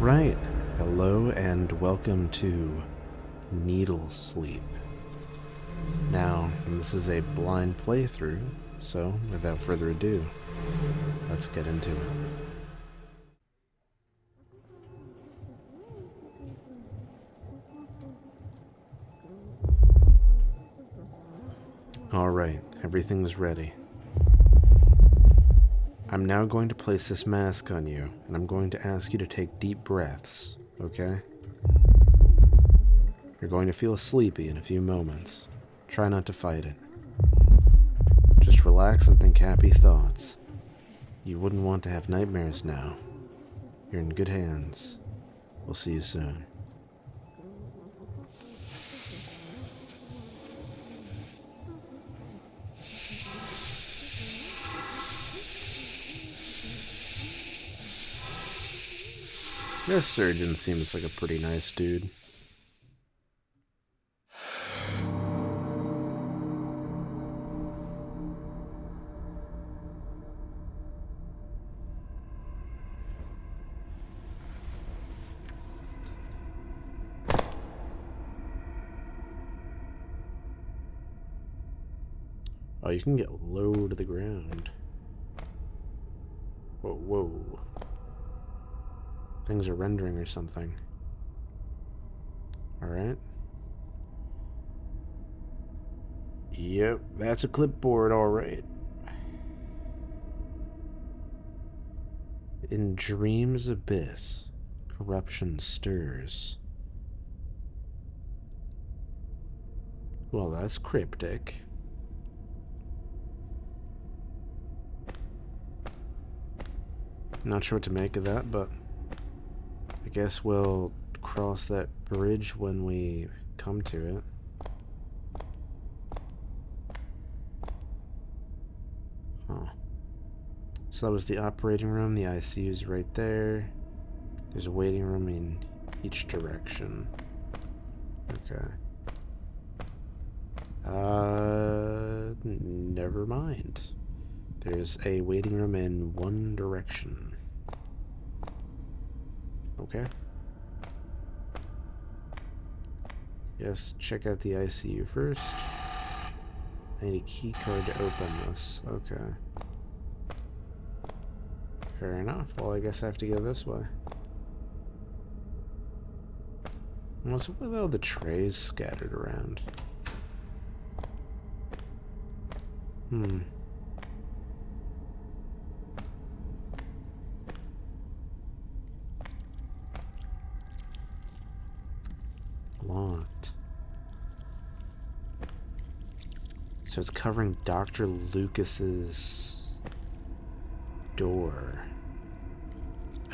Alright, hello and welcome to Needle Sleep. Now, this is a blind playthrough, so without further ado, let's get into it. Alright, everything's ready. I'm now going to place this mask on you, and I'm going to ask you to take deep breaths, okay? You're going to feel sleepy in a few moments. Try not to fight it. Just relax and think happy thoughts. You wouldn't want to have nightmares now. You're in good hands. We'll see you soon. This surgeon seems like a pretty nice dude. Oh, you can get low to the ground. Whoa, whoa. Things are rendering or something. Alright. Yep, that's a clipboard, alright. In dreams abyss, corruption stirs. Well, that's cryptic. Not sure what to make of that, but I guess we'll cross that bridge when we come to it. Huh. So that was the operating room, the ICU's right there. There's a waiting room in each direction. Okay. Never mind. There's a waiting room in one direction. Okay. Yes, check out the ICU first. I need a key card to open this. Okay. Fair enough. Well, I guess I have to go this way. What's up with all the trays scattered around? Locked. So it's covering Dr. Lucas's door.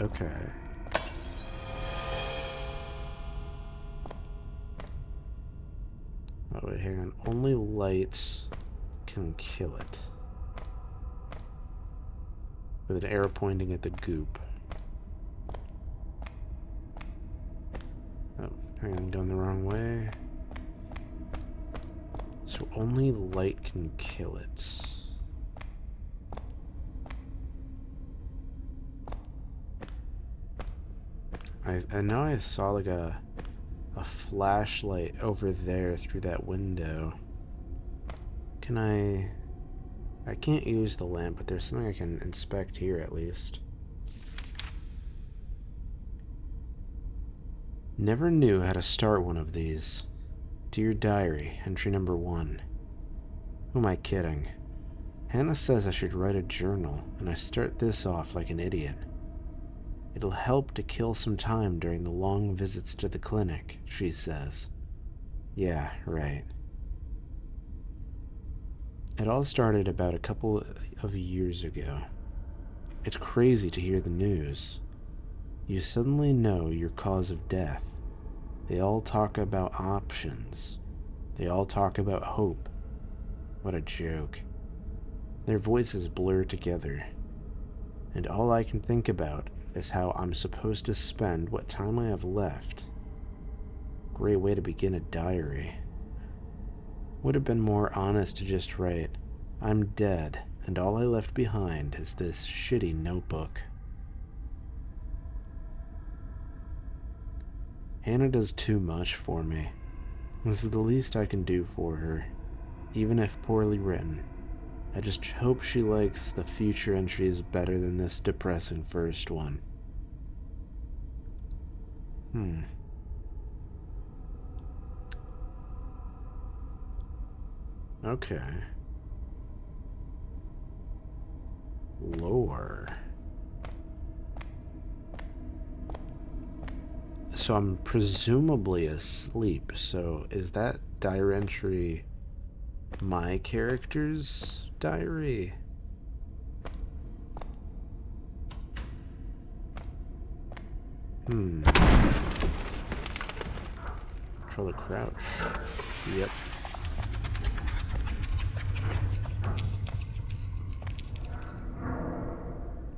Okay. Oh wait, hang on. Only light can kill it. With an arrow pointing at the goop. Oh, hang on, I'm going the wrong way. So only light can kill it. I know I saw like a flashlight over there through that window. Can I can't use the lamp, but there's something I can inspect here at least. Never knew how to start one of these. Dear Diary, entry number 1. Who am I kidding? Hannah says I should write a journal, and I start this off like an idiot. It'll help to kill some time during the long visits to the clinic, she says. Yeah, right. It all started about a couple of years ago. It's crazy to hear the news. You suddenly know your cause of death. They all talk about options. They all talk about hope. What a joke. Their voices blur together. And all I can think about is how I'm supposed to spend what time I have left. Great way to begin a diary. Would have been more honest to just write, I'm dead, and all I left behind is this shitty notebook. Hannah does too much for me. This is the least I can do for her, even if poorly written. I just hope she likes the future entries better than this depressing first one. Okay. Lore. So I'm presumably asleep, so is that diary entry my character's diary? Control the crouch. Yep.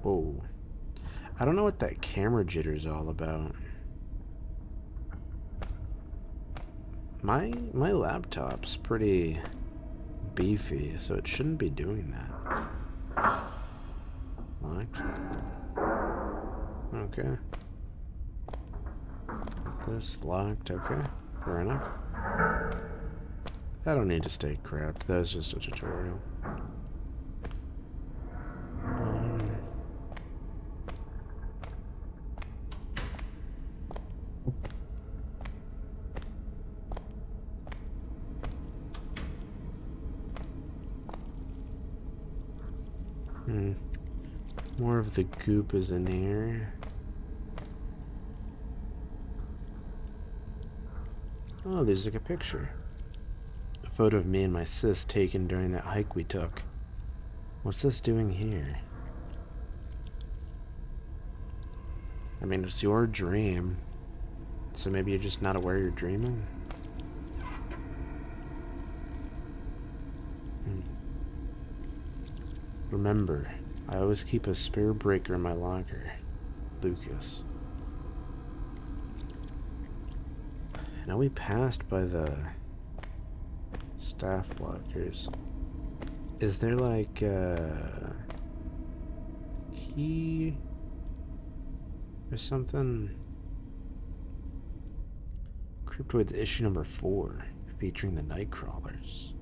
Whoa. I don't know what that camera jitter's all about. My laptop's pretty beefy, so it shouldn't be doing that. Locked. Okay. This locked. Okay. Fair enough. I don't need to stay crapped. That was just a tutorial. More of the goop is in here. Oh, there's like a picture. A photo of me and my sis taken during that hike we took. What's this doing here? I mean, it's your dream. So maybe you're just not aware you're dreaming? Remember, I always keep a spare breaker in my locker. Lucas. I know we passed by the staff lockers. Is there like a key or something? Cryptoids issue number 4, featuring the Nightcrawlers.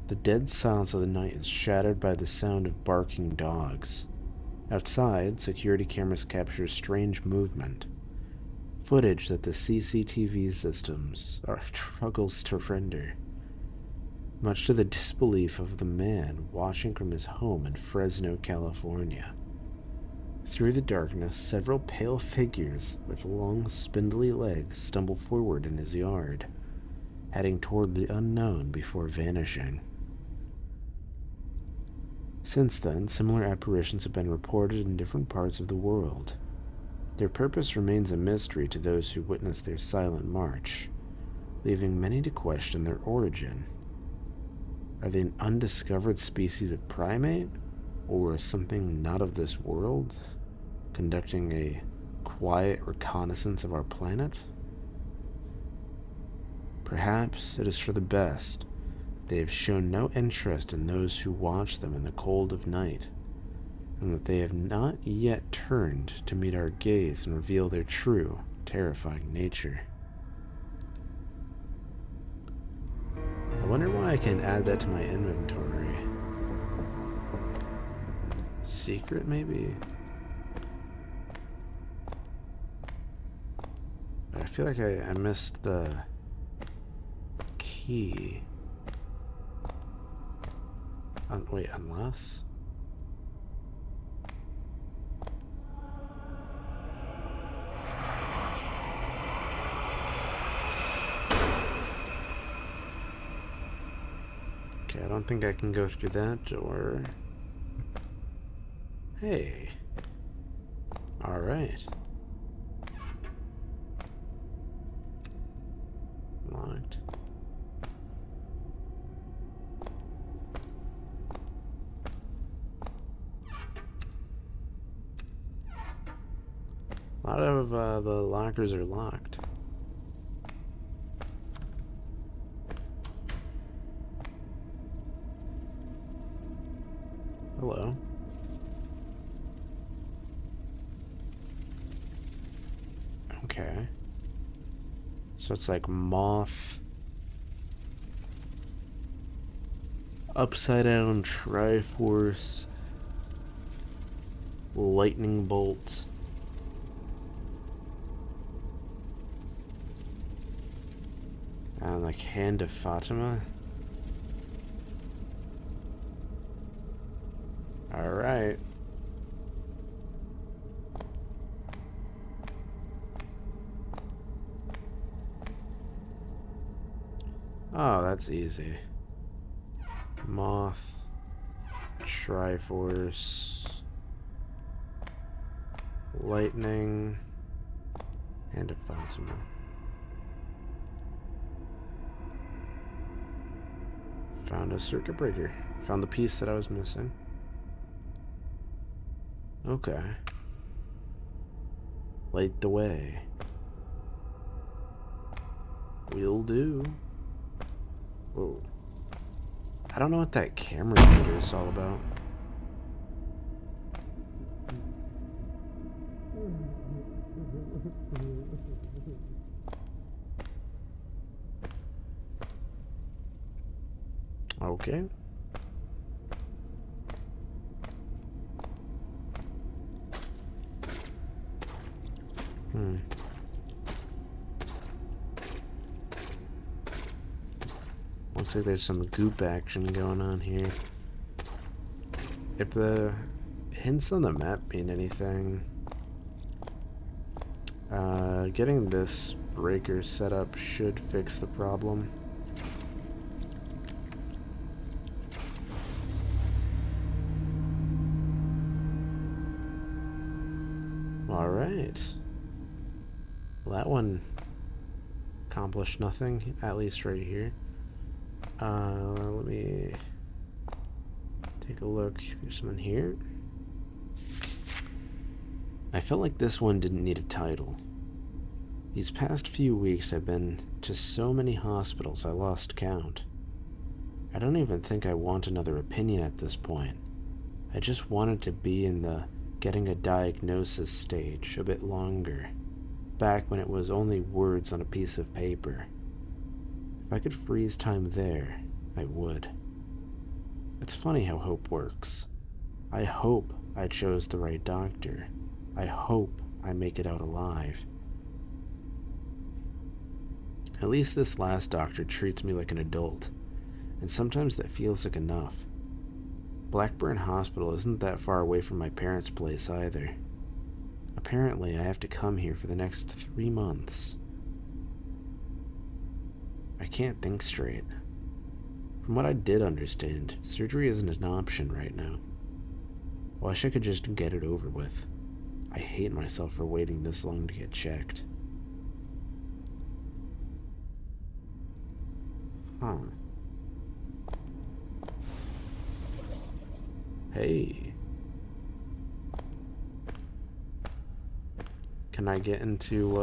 The dead silence of the night is shattered by the sound of barking dogs. Outside, security cameras capture strange movement. Footage that the CCTV systems struggles to render. Much to the disbelief of the man watching from his home in Fresno, California. Through the darkness, several pale figures with long, spindly legs stumble forward in his yard, heading toward the unknown before vanishing. Since then, similar apparitions have been reported in different parts of the world. Their purpose remains a mystery to those who witness their silent march, leaving many to question their origin. Are they an undiscovered species of primate, or something not of this world, conducting a quiet reconnaissance of our planet? Perhaps it is for the best. They have shown no interest in those who watch them in the cold of night, and that they have not yet turned to meet our gaze and reveal their true, terrifying nature. I wonder why I can add that to my inventory. Secret, maybe? But I feel like I missed the key. Wait, unless? Okay, I don't think I can go through that door. Hey. Alright. Locked. A lot of the lockers are locked. Hello. Okay. So it's like moth, upside down Triforce, lightning bolt, and like Hand of Fatima. Alright. Oh, that's easy. Moth, Triforce, lightning, Hand of Fatima. Found a circuit breaker. Found the piece that I was missing. Okay. Light the way. Will do. Whoa. I don't know what that camera meter is all about. Okay. Looks like there's some goop action going on here. If the hints on the map mean anything, getting this breaker set up should fix the problem. Alright. Well, that one accomplished nothing, at least right here. Let me take a look. There's something here. I felt like this one didn't need a title. These past few weeks I've been to so many hospitals I lost count. I don't even think I want another opinion at this point. I just wanted to be in the getting a diagnosis stage a bit longer, back when it was only words on a piece of paper. If I could freeze time there, I would. It's funny how hope works. I hope I chose the right doctor. I hope I make it out alive. At least this last doctor treats me like an adult, and sometimes that feels like enough. Blackburn Hospital isn't that far away from my parents' place either. Apparently, I have to come here for the next 3 months. I can't think straight. From what I did understand, surgery isn't an option right now. I wish I could just get it over with. I hate myself for waiting this long to get checked. Huh. Hey. Can I get into,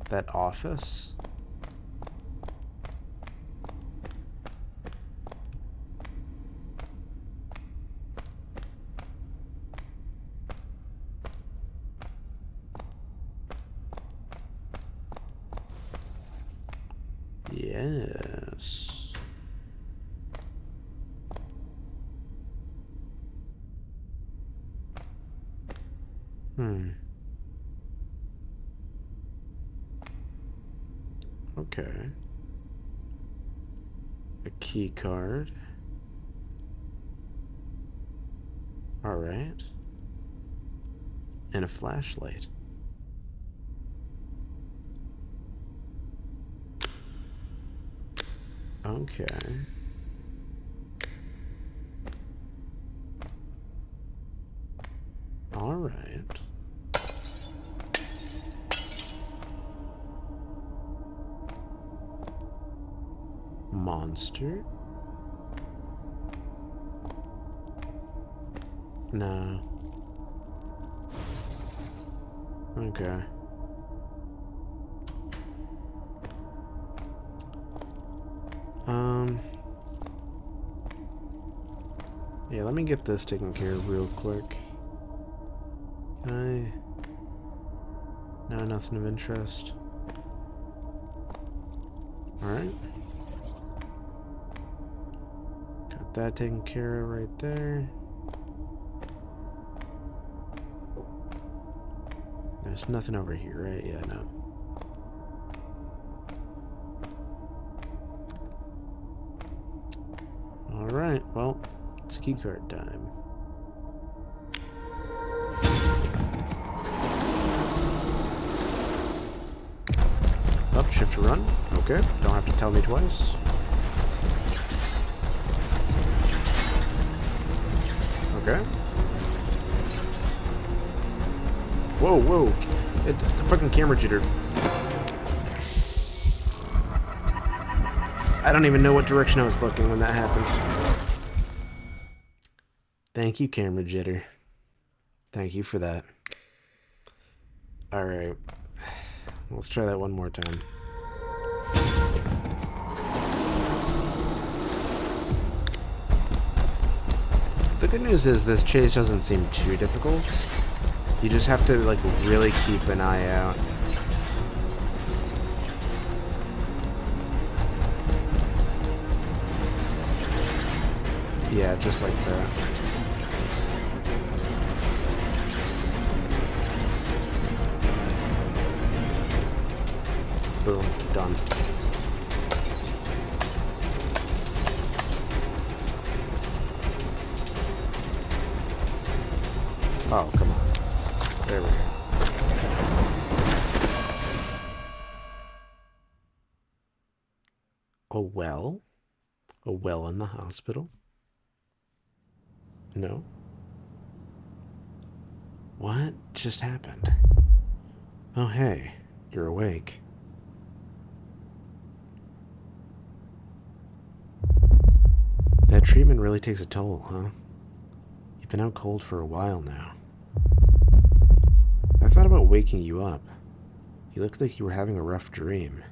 that office? Yes. Okay. A key card. Alright. And a flashlight. Okay. Alright. Monster? No. Okay. Yeah, let me get this taken care of real quick. Can No, nothing of interest. Alright. Got that taken care of right there. There's nothing over here, right? Yeah, no. Alright, well, it's keycard time. Up, shift to run. Okay, don't have to tell me twice. Okay. Whoa, whoa. The fucking camera jitter. I don't even know what direction I was looking when that happened. Thank you, camera jitter. Thank you for that. Alright. Let's try that one more time. The good news is this chase doesn't seem too difficult. You just have to, like, really keep an eye out. Yeah, just like that. Boom, done. Oh, come on. There we go. A well? A well in the hospital? No. What just happened? Oh, hey, you're awake. That treatment really takes a toll, huh? You've been out cold for a while now. I thought about waking you up. You looked like you were having a rough dream.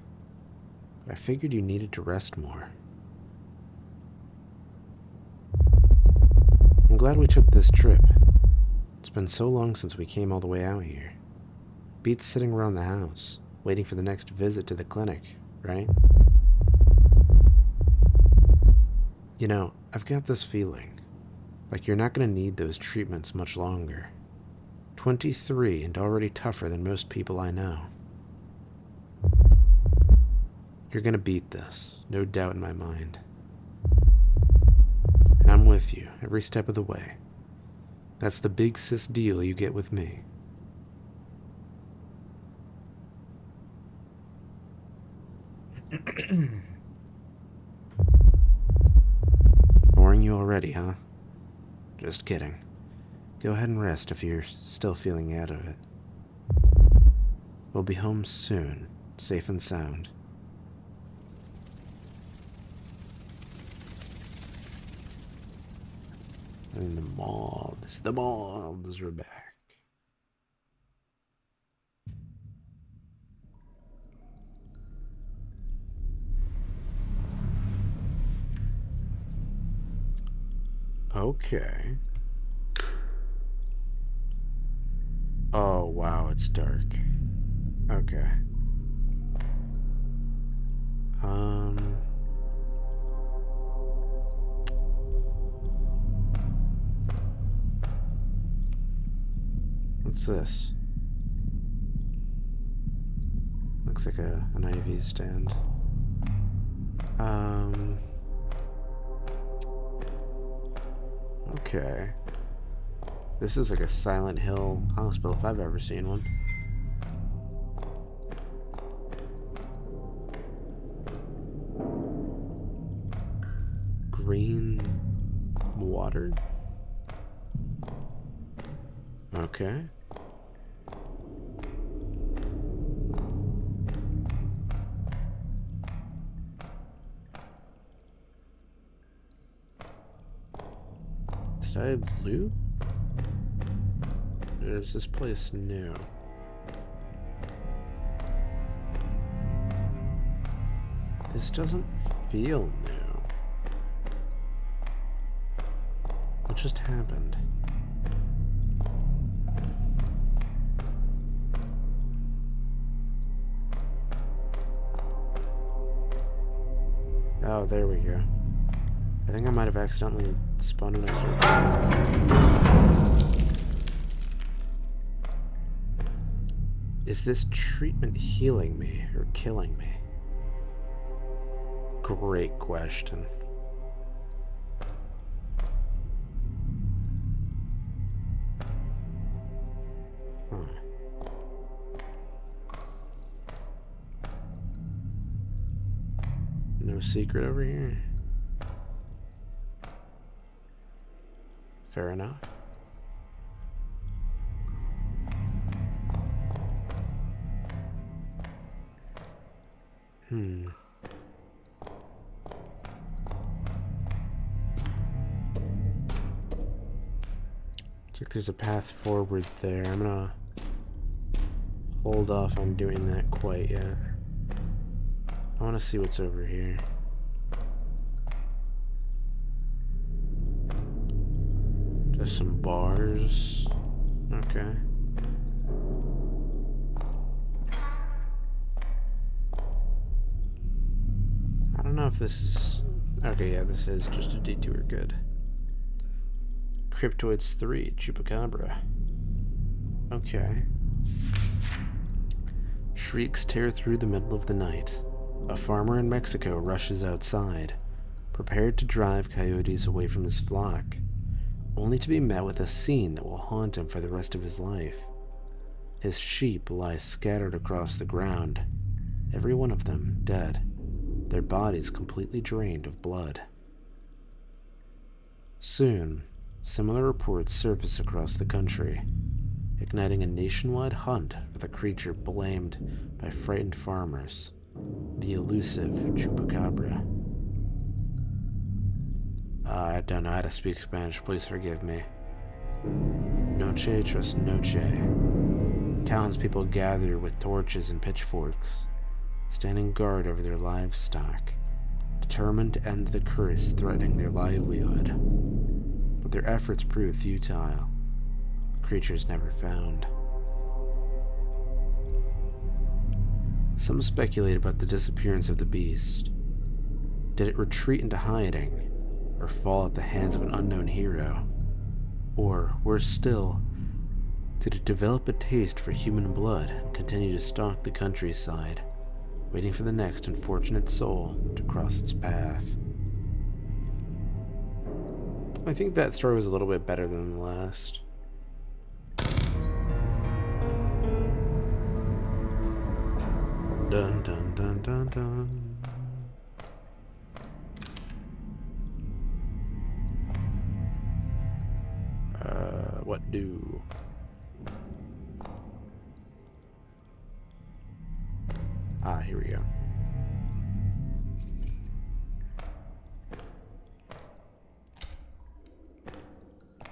But I figured you needed to rest more. I'm glad we took this trip. It's been so long since we came all the way out here. Beats sitting around the house, waiting for the next visit to the clinic, right? You know, I've got this feeling, like you're not going to need those treatments much longer. 23 and already tougher than most people I know. You're going to beat this, no doubt in my mind. And I'm with you every step of the way. That's the big sis deal you get with me. Boring you already, huh? Just kidding. Go ahead and rest if you're still feeling out of it. We'll be home soon, safe and sound. And the moths are back. Okay. Oh, wow, it's dark. Okay. What's this? Looks like an IV stand. Okay. This is like a Silent Hill hospital if I've ever seen one. Green water? Okay. Did I loot? Or is this place new? This doesn't feel new. What just happened? Oh, there we go. I think I might have accidentally spawned in a circle. Is this treatment healing me or killing me? Great question. No secret over here. Fair enough. Looks like there's a path forward there. I'm gonna hold off on doing that quite yet. I want to see what's over here. Just some bars. Okay. I don't know if this is... Okay, yeah, this is just a detour. Good. Cryptoids 3, Chupacabra. Okay. Shrieks tear through the middle of the night. A farmer in Mexico rushes outside, prepared to drive coyotes away from his flock, only to be met with a scene that will haunt him for the rest of his life. His sheep lie scattered across the ground, every one of them dead, their bodies completely drained of blood. Soon, similar reports surface across the country, igniting a nationwide hunt for the creature blamed by frightened farmers, the elusive Chupacabra. I don't know how to speak Spanish, please forgive me. Noche tras noche. Townspeople gather with torches and pitchforks, standing guard over their livestock, determined to end the curse threatening their livelihood. But their efforts prove futile. The creature's never found. Some speculate about the disappearance of the beast. Did it retreat into hiding, or fall at the hands of an unknown hero? Or, worse still, did it develop a taste for human blood and continue to stalk the countryside, waiting for the next unfortunate soul to cross its path? I think that story was a little bit better than the last. Dun dun dun dun dun. What do? Ah, here we go.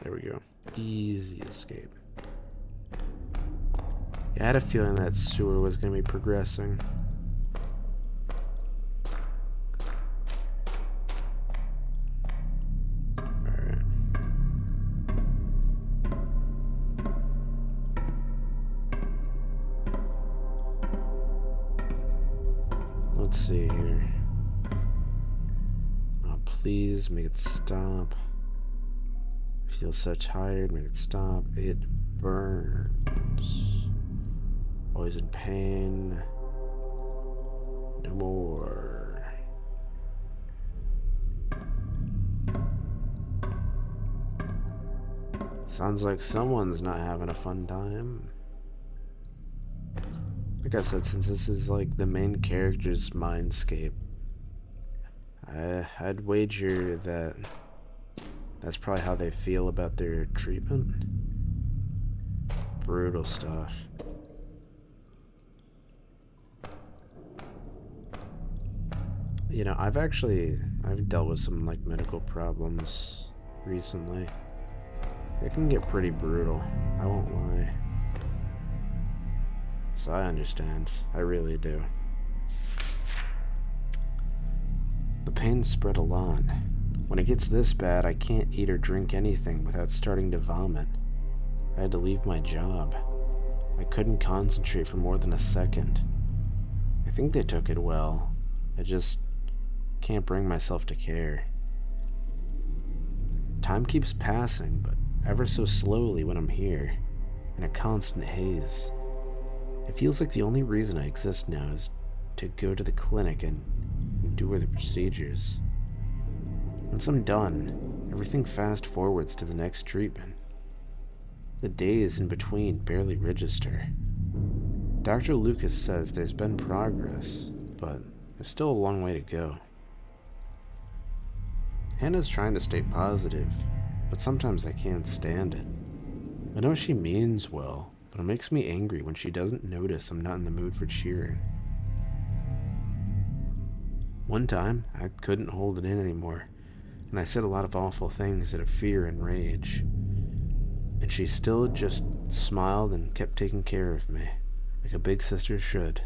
There we go. Easy escape. Yeah, I had a feeling that sewer was going to be progressing. Alright. Let's see here. Oh, please make it stop. I feel so tired. Make it stop. It burns. Always in pain. No more. Sounds like someone's not having a fun time. Like I said, since this is like the main character's mindscape, I'd wager that that's probably how they feel about their treatment. Brutal stuff. You know, I've dealt with some like medical problems recently. It can get pretty brutal, I won't lie. So I understand, I really do. The pain spread a lot. When it gets this bad, I can't eat or drink anything without starting to vomit. I had to leave my job. I couldn't concentrate for more than a second. I think they took it well. I just can't bring myself to care. Time keeps passing, but ever so slowly when I'm here, in a constant haze. It feels like the only reason I exist now is to go to the clinic and endure the procedures. Once I'm done, everything fast forwards to the next treatment. The days in between barely register. Dr. Lucas says there's been progress, but there's still a long way to go. Hannah's trying to stay positive, but sometimes I can't stand it. I know she means well, but it makes me angry when she doesn't notice I'm not in the mood for cheering. One time, I couldn't hold it in anymore, and I said a lot of awful things out of fear and rage. And she still just smiled and kept taking care of me, like a big sister should.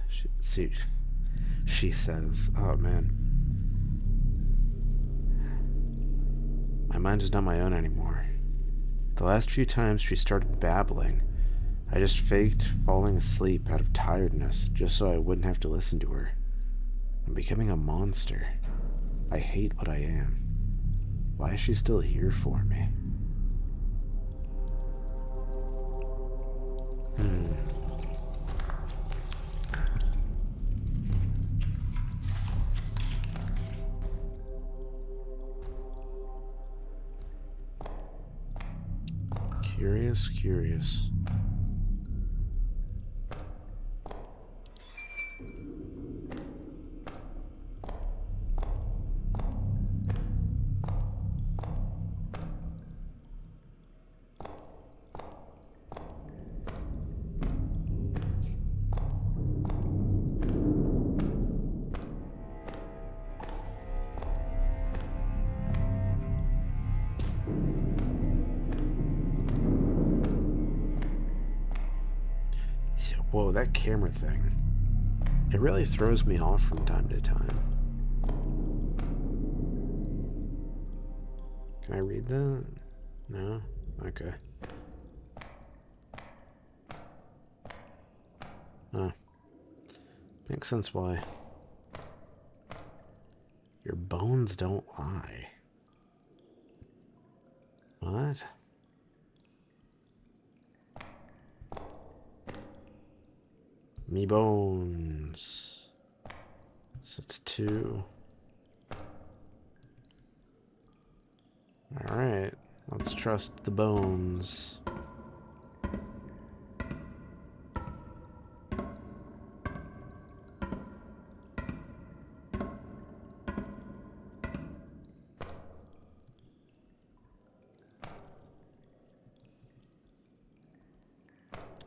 She says, oh man. My mind is not my own anymore. The last few times she started babbling, I just faked falling asleep out of tiredness just so I wouldn't have to listen to her. I'm becoming a monster. I hate what I am. Why is she still here for me? Curious. Whoa, that camera thing. It really throws me off from time to time. Can I read that? No? Okay. Oh. Makes sense why. Your bones don't lie. What? Me bones. So it's 2. Alright, let's trust the bones.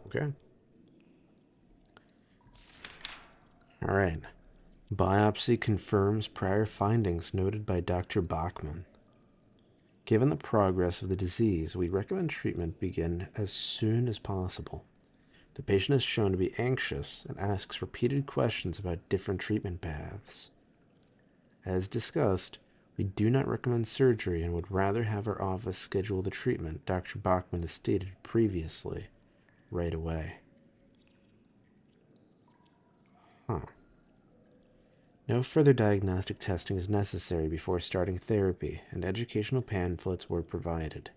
Okay. Alright. Biopsy confirms prior findings noted by Dr. Bachman. Given the progress of the disease, we recommend treatment begin as soon as possible. The patient is shown to be anxious and asks repeated questions about different treatment paths. As discussed, we do not recommend surgery and would rather have our office schedule the treatment Dr. Bachman has stated previously, right away. No further diagnostic testing is necessary before starting therapy, and educational pamphlets were provided.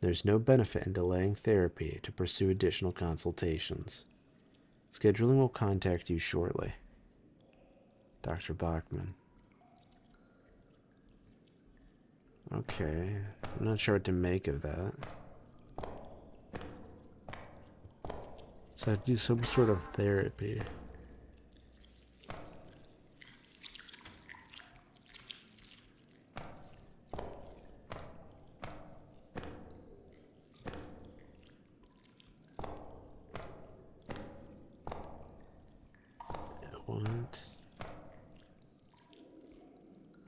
There's no benefit in delaying therapy to pursue additional consultations. Scheduling will contact you shortly. Dr. Bachman. Okay, I'm not sure what to make of that. So I do some sort of therapy. What?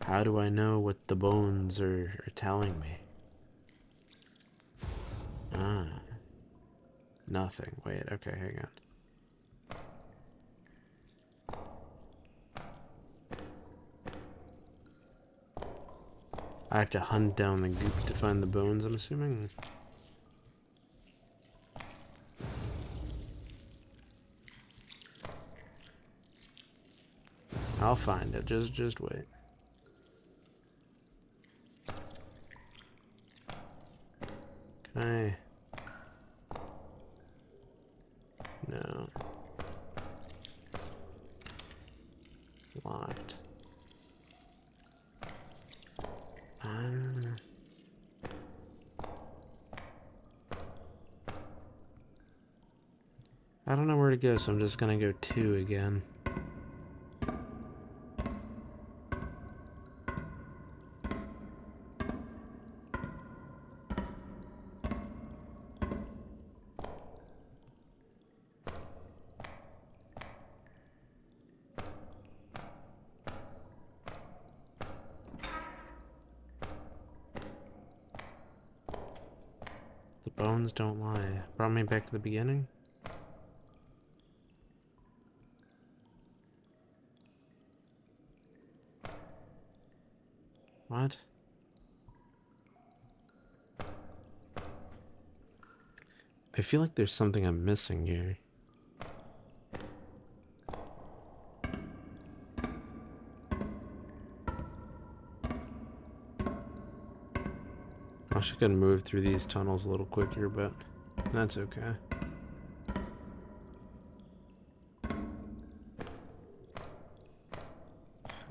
How do I know what the bones are telling me? Ah. Nothing. Wait, okay, hang on. I have to hunt down the goop to find the bones, I'm assuming? I'll find it. Just wait. I... No. Locked. I don't know where to go, so I'm just gonna go 2 again. The bones don't lie. Brought me back to the beginning? What? I feel like there's something I'm missing here. I wish I could move through these tunnels a little quicker, but that's okay.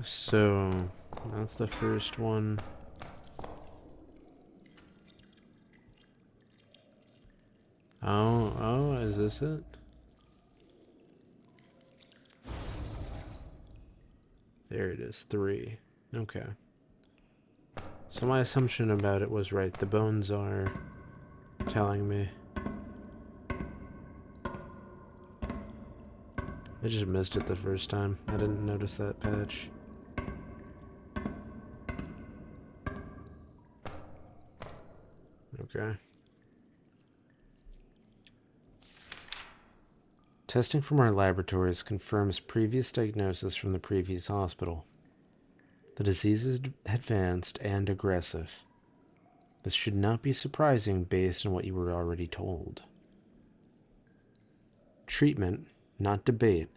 So, that's the first one. Oh, is this it? There it is, 3. Okay. So my assumption about it was right. The bones are telling me. I just missed it the first time. I didn't notice that patch. Okay. Testing from our laboratories confirms previous diagnosis from the previous hospital. The disease is advanced and aggressive. This should not be surprising based on what you were already told. Treatment, not debate,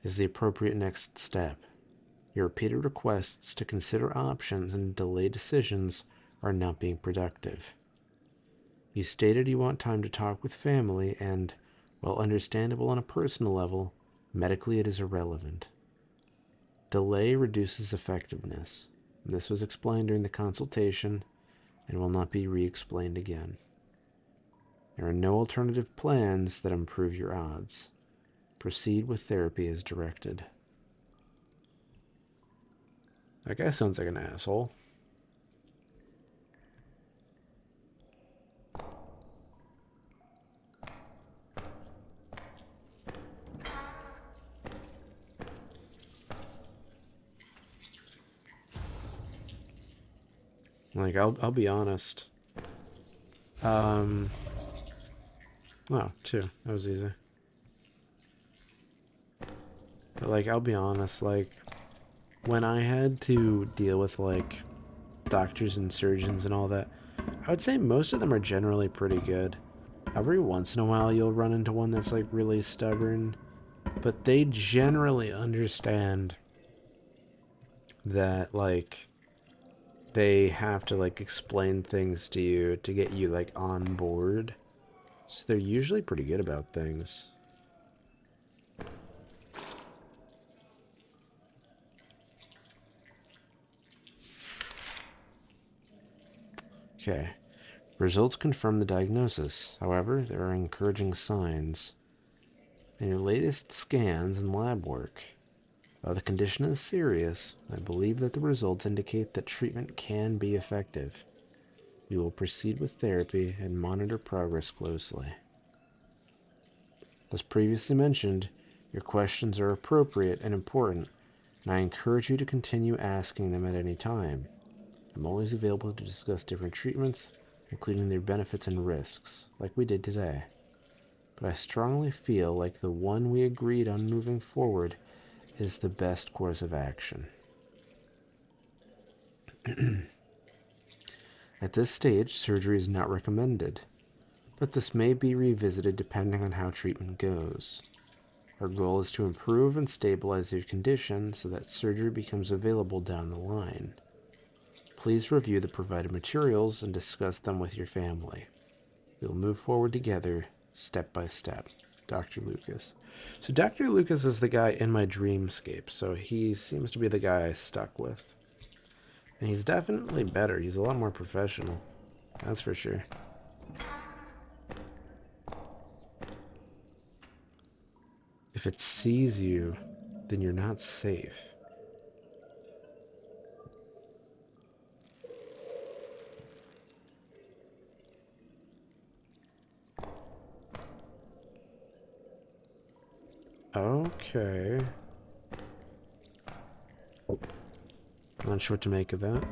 is the appropriate next step. Your repeated requests to consider options and delay decisions are not being productive. You stated you want time to talk with family and, while understandable on a personal level, medically it is irrelevant. Delay reduces effectiveness. This was explained during the consultation and will not be re-explained again. There are no alternative plans that improve your odds. Proceed with therapy as directed. That guy sounds like an asshole. Like, I'll be honest. Oh, 2. That was easy. But, like, I'll be honest, like, when I had to deal with, like, doctors and surgeons and all that, I would say most of them are generally pretty good. Every once in a while you'll run into one that's, like, really stubborn, but they generally understand that, like, they have to, like, explain things to you to get you, like, on board. So they're usually pretty good about things. Okay. Results confirm the diagnosis. However, there are encouraging signs. In your latest scans and lab work, while the condition is serious, I believe that the results indicate that treatment can be effective. We will proceed with therapy and monitor progress closely. As previously mentioned, your questions are appropriate and important, and I encourage you to continue asking them at any time. I'm always available to discuss different treatments, including their benefits and risks, like we did today. But I strongly feel like the one we agreed on moving forward is the best course of action. At this stage, surgery is not recommended, but this may be revisited depending on how treatment goes. Our goal is to improve and stabilize your condition so that surgery becomes available down the line. Please review the provided materials and discuss them with your family. We'll move forward together, step by step. Dr. Lucas. So Dr. Lucas is the guy in my dreamscape, so he seems to be the guy I stuck with. And he's definitely better. He's a lot more professional. That's for sure. If it sees you, then you're not safe. Okay. Not sure what to make of that.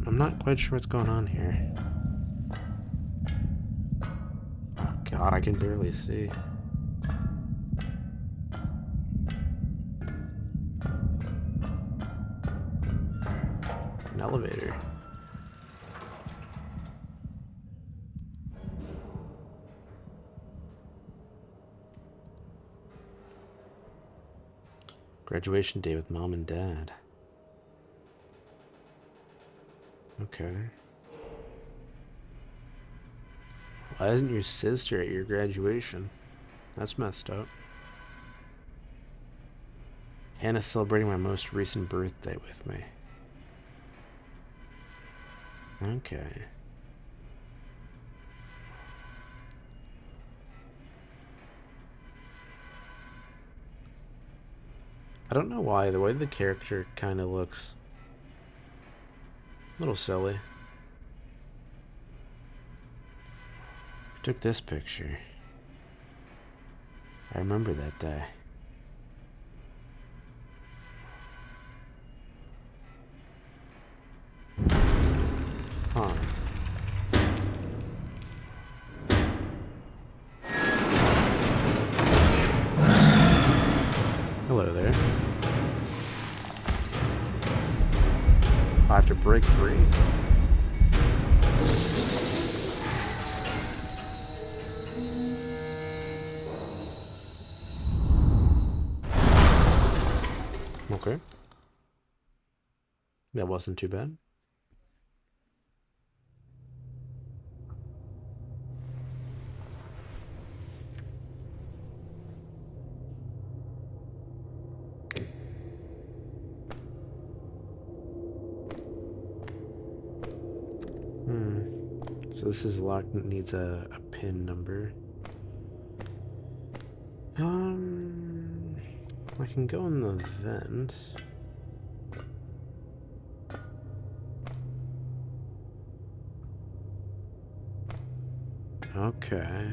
I'm not quite sure what's going on here. Oh god, I can barely see. An elevator. Graduation day with mom and dad. Okay. Why isn't your sister at your graduation? That's messed up. Hannah's celebrating my most recent birthday with me. Okay. I don't know why, the way the character kind of looks a little silly. I took this picture. I remember that day. Huh. Hello there. I have to break free. Okay. That wasn't too bad. So this is locked and it needs a pin number. I can go in the vent. Okay.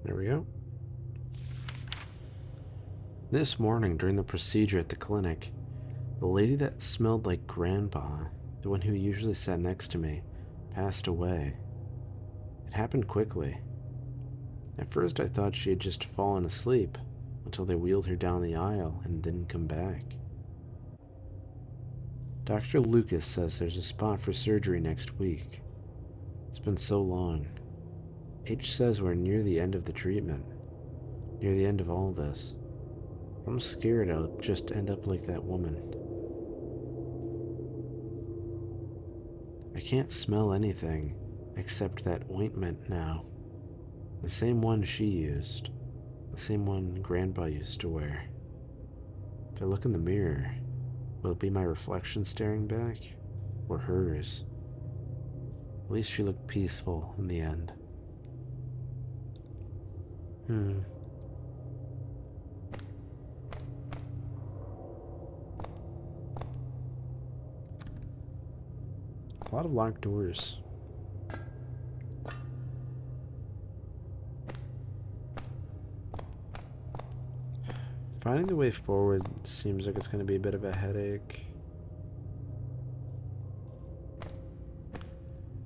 There we go. This morning during the procedure at the clinic, the lady that smelled like Grandpa, the one who usually sat next to me, passed away. It happened quickly. At first I thought she had just fallen asleep until they wheeled her down the aisle and didn't come back. Dr. Lucas says there's a spot for surgery next week. It's been so long. H says we're near the end of the treatment, near the end of all this. I'm scared I'll just end up like that woman. I can't smell anything except that ointment now. The same one she used. The same one Grandpa used to wear. If I look in the mirror, will it be my reflection staring back? Or hers? At least she looked peaceful in the end. A lot of locked doors. Finding the way forward seems like it's going to be a bit of a headache.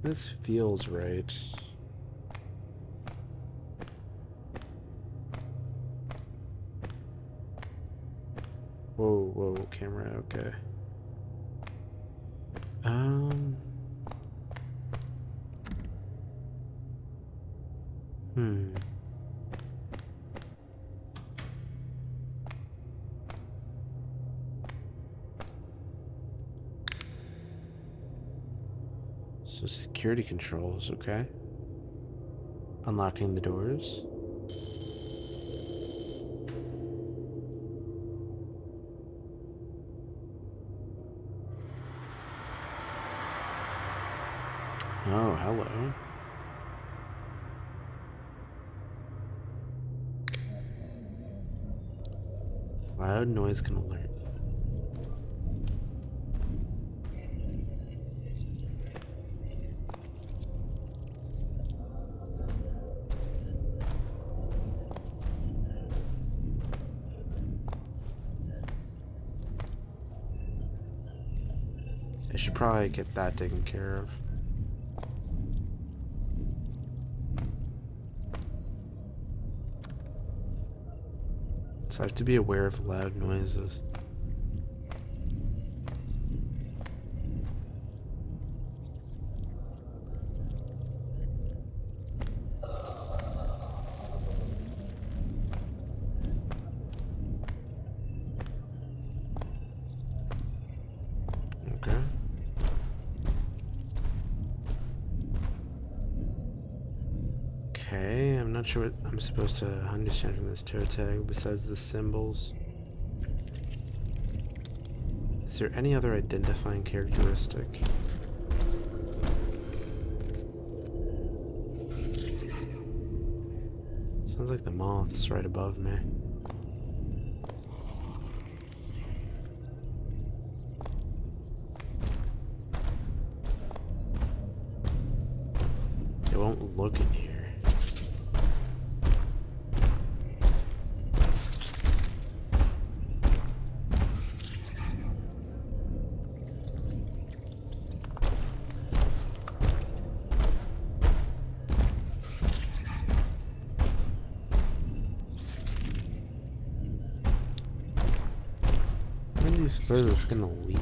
This feels right. Whoa, whoa, camera, okay. Hmm. So security controls, okay. Unlocking the doors. Oh, hello. Loud noise can alert. I should probably get that taken care of. So I have to be aware of loud noises. Okay. Okay, I'm not sure what I'm supposed to understand from this toe tag besides the symbols. Is there any other identifying characteristic? Sounds like the moth's right above me. It won't look in here. When do you suppose it's gonna leave?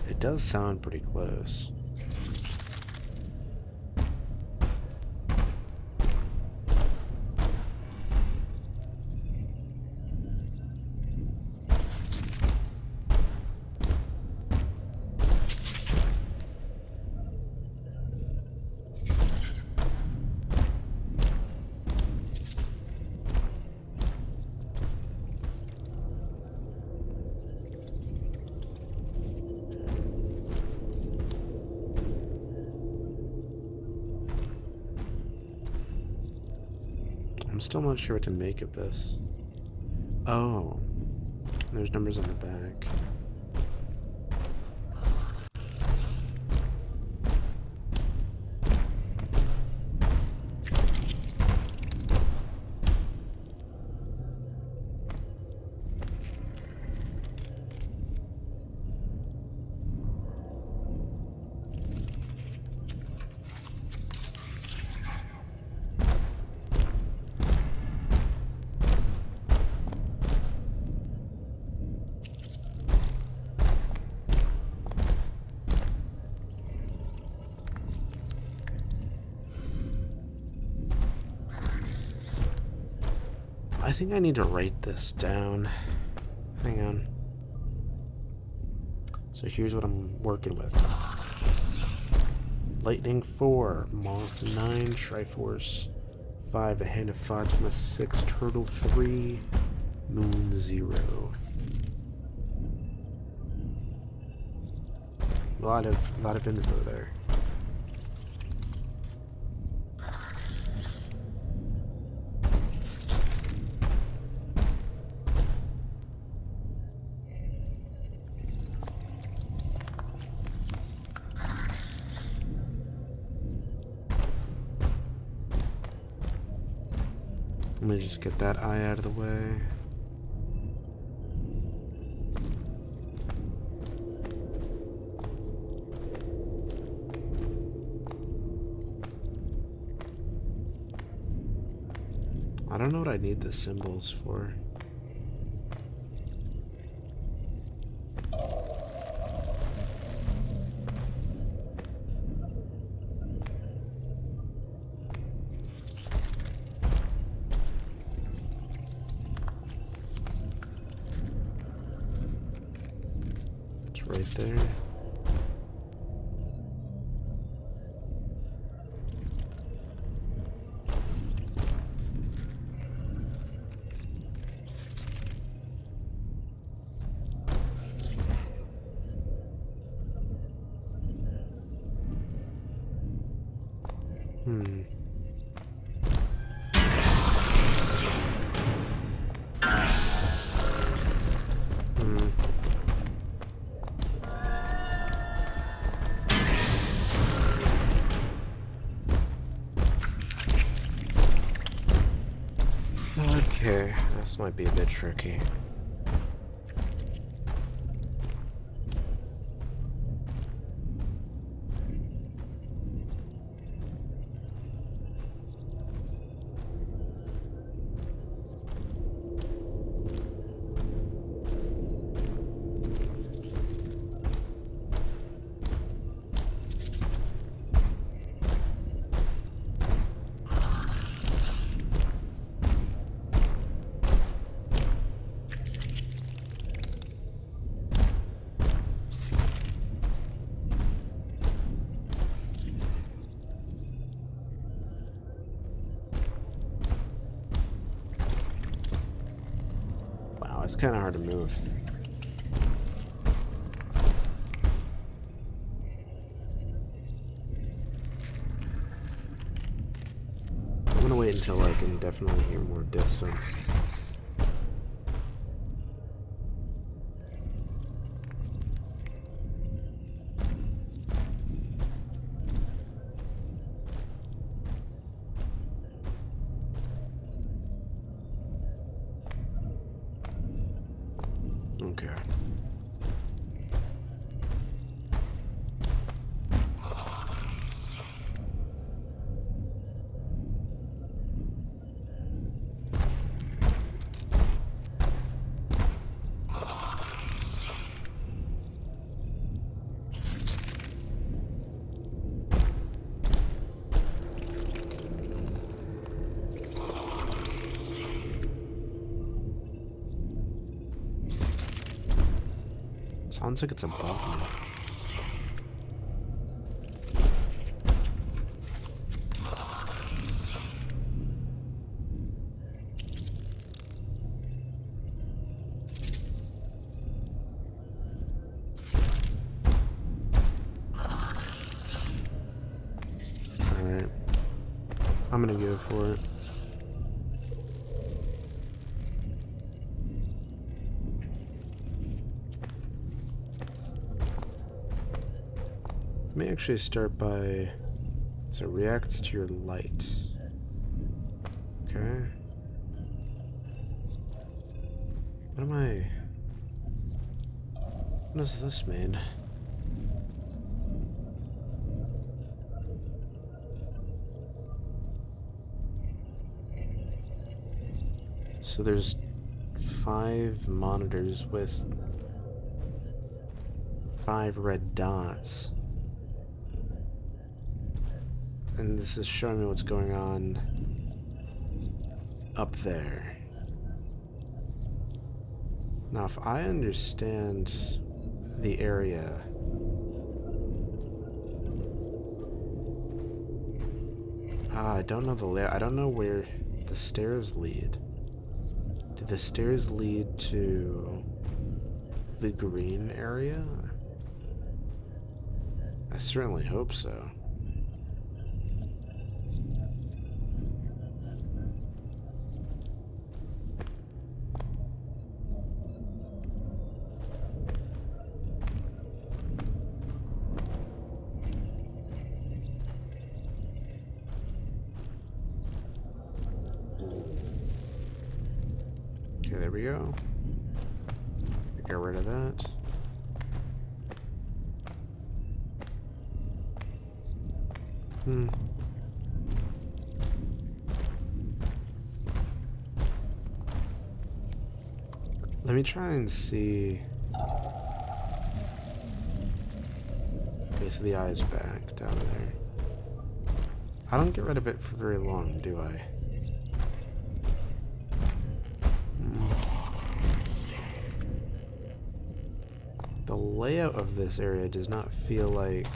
It does sound pretty close. I'm still not sure what to make of this. Oh, there's numbers on the back. I think I need to write this down. Hang on. So here's what I'm working with. Lightning 4, Moth 9, Triforce 5, The Hand of Fatima 6, Turtle 3, Moon 0. A lot of info there. me just get that eye out of the way. I don't know what I need the symbols for. It's right there. Hmm. Okay, this might be a bit tricky. It's kind of hard to move. I'm gonna wait until I can definitely hear more distance. Okay. Sounds like it's above me. Alright. I'm gonna go for it. Let me actually start by, so it reacts to your light. Okay. What does this mean? So there's 5 monitors with 5 red dots. And this is showing me what's going on up there. Now, if I understand the area, I don't know the layout. I don't know where the stairs lead. Do the stairs lead to the green area? I certainly hope so. There we go. Get rid of that. Let me try and see. Okay, so the eye's back down there. I don't get rid of it for very long, do I? The layout of this area does not feel like...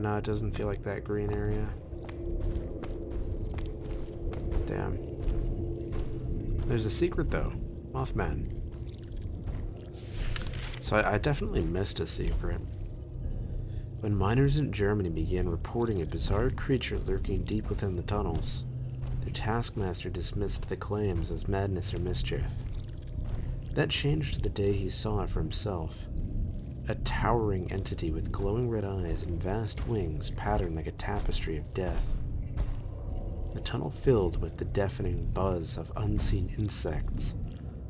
no, it doesn't feel like that green area. Damn. There's a secret, though. Mothman. So I definitely missed a secret. When miners in Germany began reporting a bizarre creature lurking deep within the tunnels, their taskmaster dismissed the claims as madness or mischief. That changed the day he saw it for himself. A towering entity with glowing red eyes and vast wings patterned like a tapestry of death. The tunnel filled with the deafening buzz of unseen insects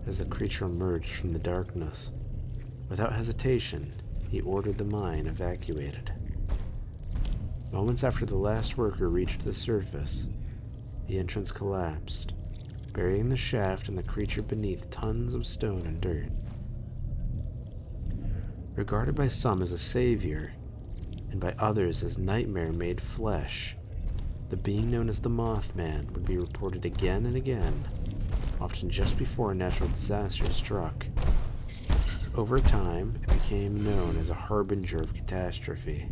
as the creature emerged from the darkness. Without hesitation, he ordered the mine evacuated. Moments after the last worker reached the surface, the entrance collapsed, burying the shaft and the creature beneath tons of stone and dirt. Regarded by some as a savior, and by others as nightmare made flesh, the being known as the Mothman would be reported again and again, often just before a natural disaster struck. Over time, it became known as a harbinger of catastrophe,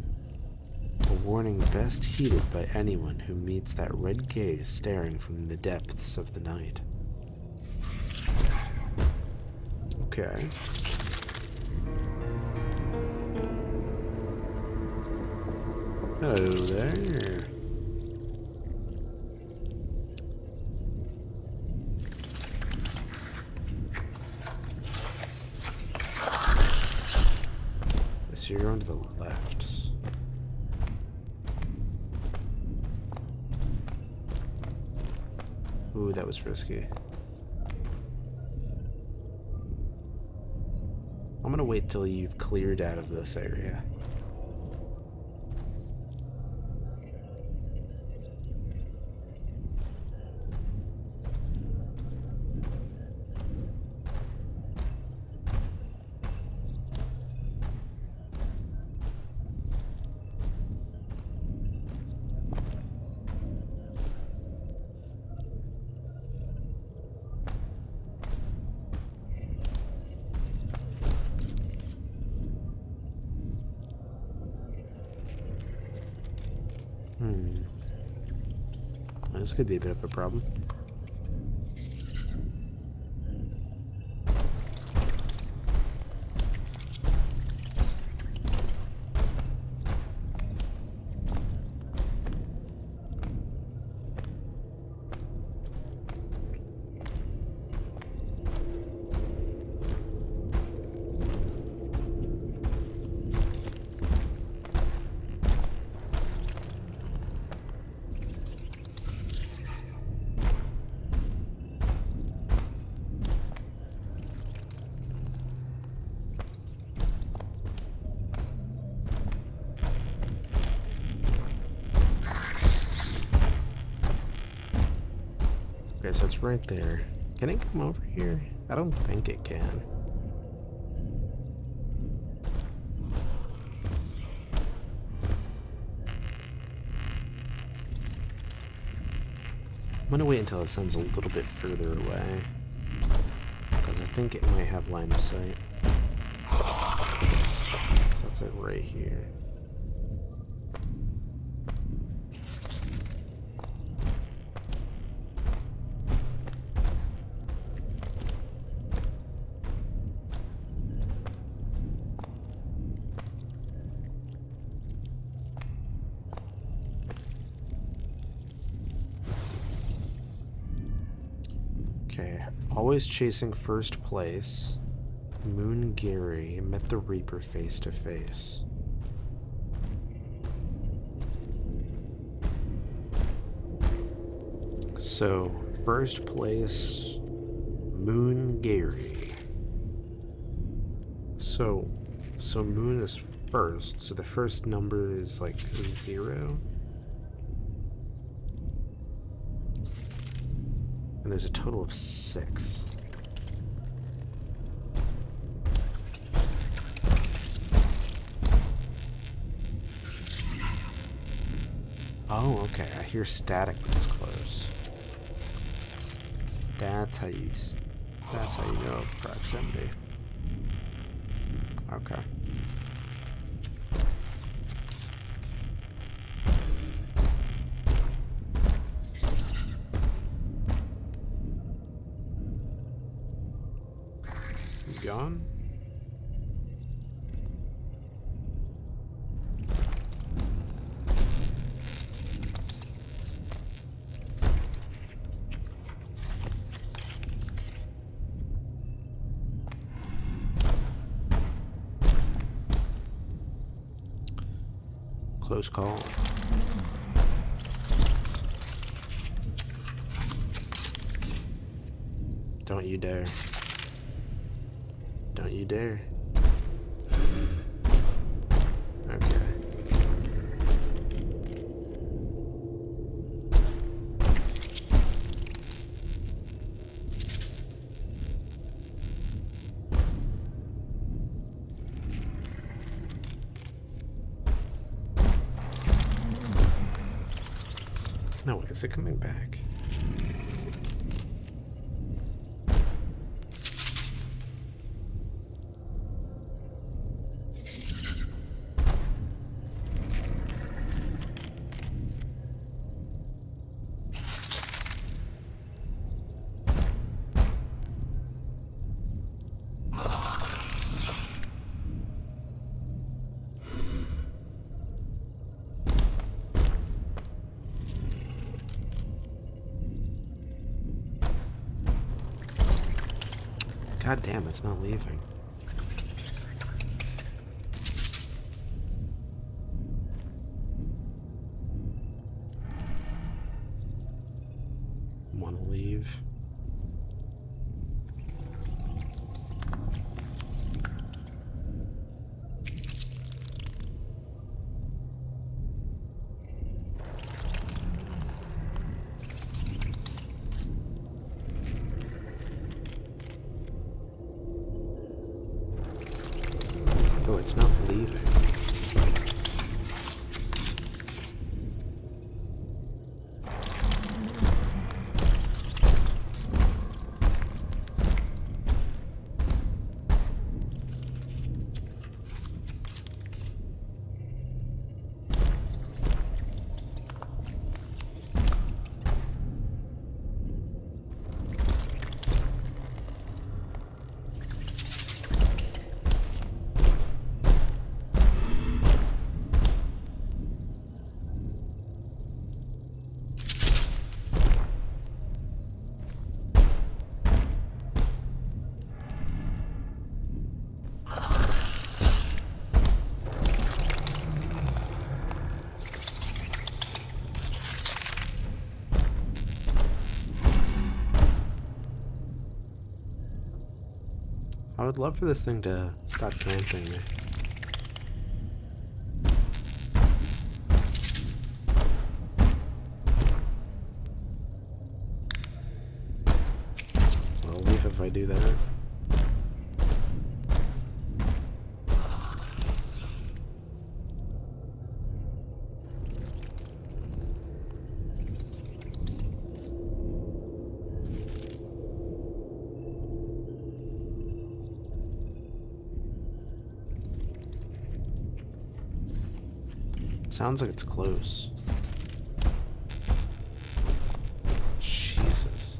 a warning best heeded by anyone who meets that red gaze staring from the depths of the night. Okay. Hello there. So you're on to the left. Ooh, that was risky. I'm gonna wait till you've cleared out of this area. This could be a bit of a problem. Okay, so it's right there. Can it come over here? I don't think it can. I'm gonna wait until the sun's a little bit further away, because I think it might have line of sight. So it's like right here. Okay, always chasing first place. Moon Gary met the Reaper face to face. So, first place, Moon Gary. So Moon is first, so the first number is like 0. And there's a total of 6. Oh, okay. I hear static when it's close. That's how you know of proximity. Okay. You gone? Close call. Don't you dare. Don't you dare. Okay. No, is it coming back? God damn, it's not leaving. Wanna leave? Oh, it's not leaving. I would love for this thing to stop trampling me. I'll leave if I do that. Sounds like it's close. Jesus.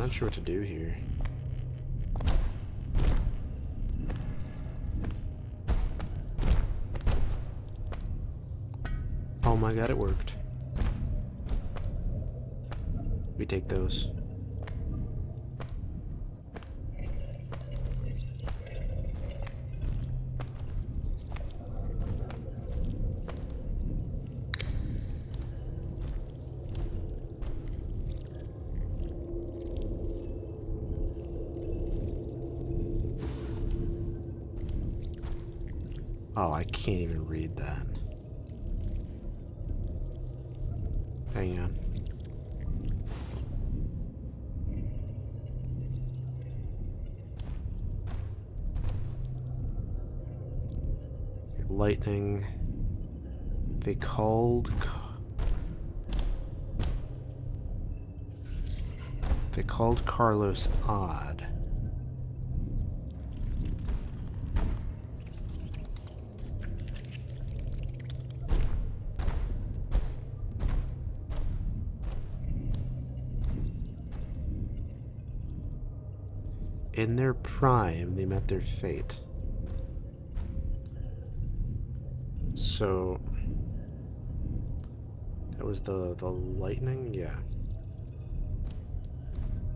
not sure what to do here. Oh my god, it worked. We take those. Oh, I can't even read that. Hang on. Lightning. They called Carlos odd. In their prime, they met their fate. So that was the lightning, yeah.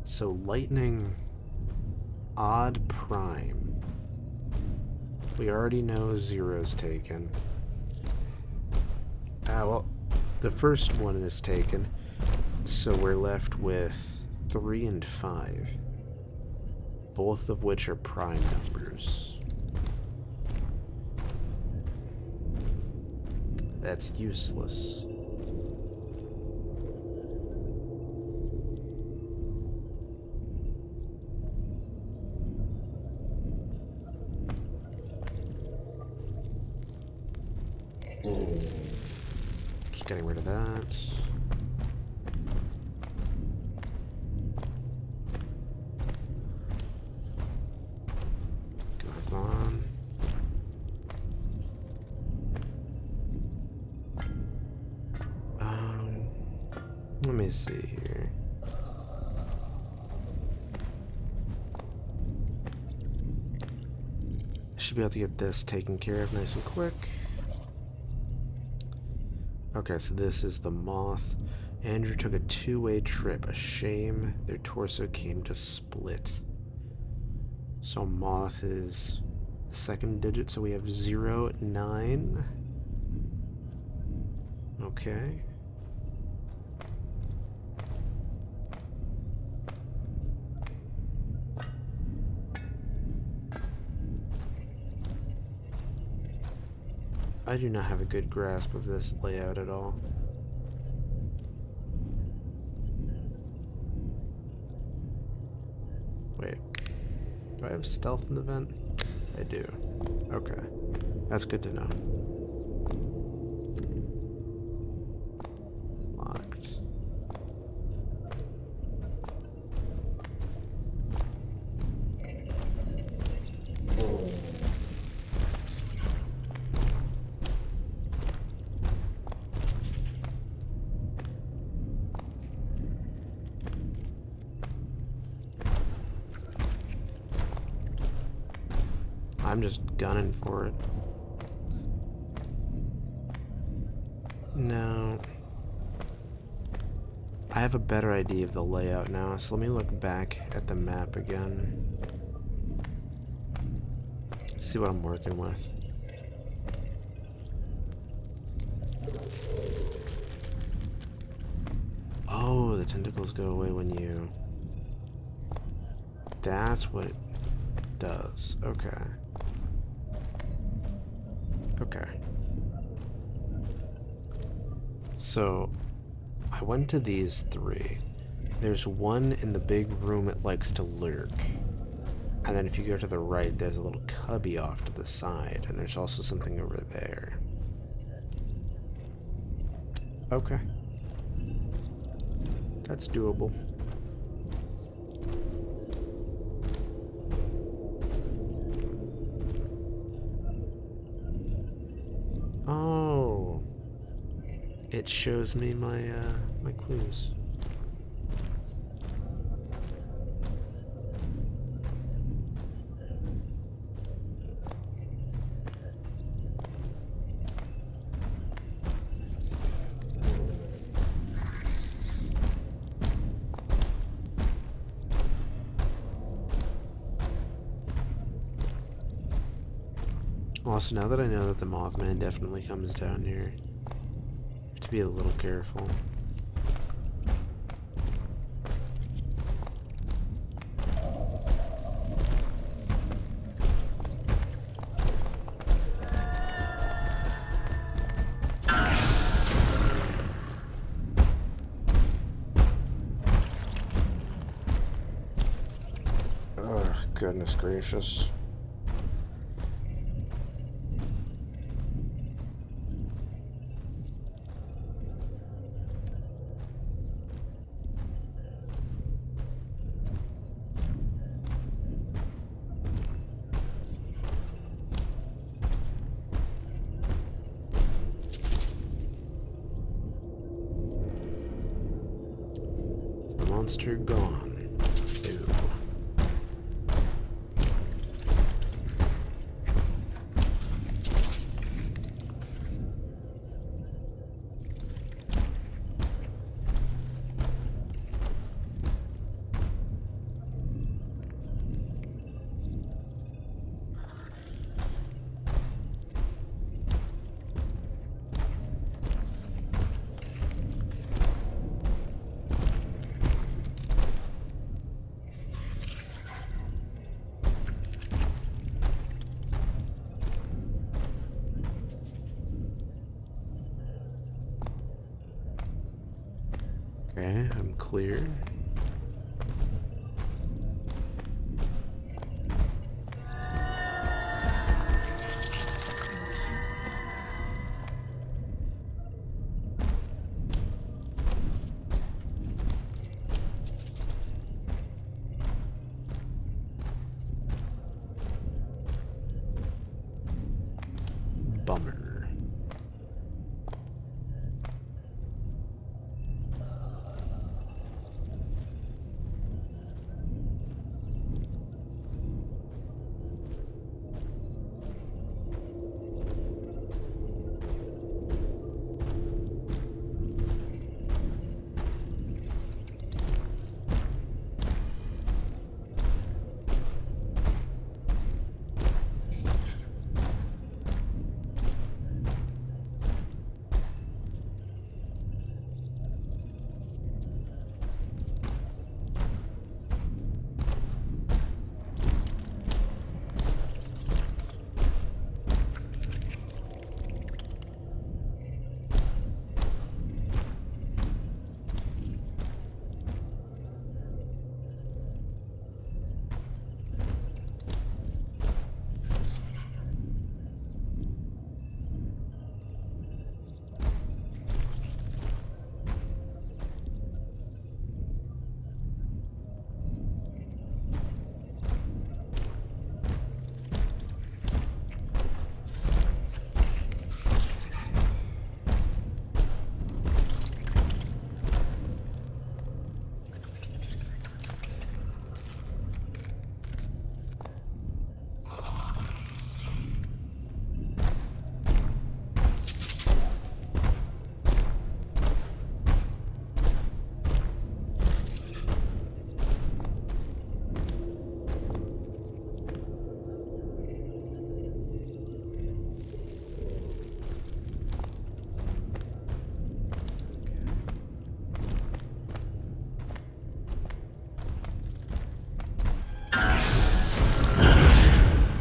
So lightning, odd prime. We already know zero's taken. Well, the first one is taken, so we're left with 3 and 5, both of which are prime numbers. That's useless. Just getting rid of that. Go on. Let me see here. Should be able to get this taken care of nice and quick. Okay, so this is the Moth. Andrew took a 2-way trip. A shame their torso came to split. So Moth is the second digit, so we have 0, 9. Okay. I do not have a good grasp of this layout at all. Wait. Do I have stealth in the vent? I do. Okay. That's good to know. Locked. I'm just gunning for it. No. I have a better idea of the layout now, so let me look back at the map again. See what I'm working with. Oh, the tentacles go away when you... That's what it does. Okay. Okay. So, I went to these 3. There's one in the big room it likes to lurk. And then if you go to the right, there's a little cubby off to the side. And there's also something over there. Okay. That's doable. Oh. It shows me my my clues. Also, now that I know that the Mothman definitely comes down here, I have to be a little careful. Oh, goodness gracious. Is the monster gone? Ew. Okay, I'm clear. Bummer.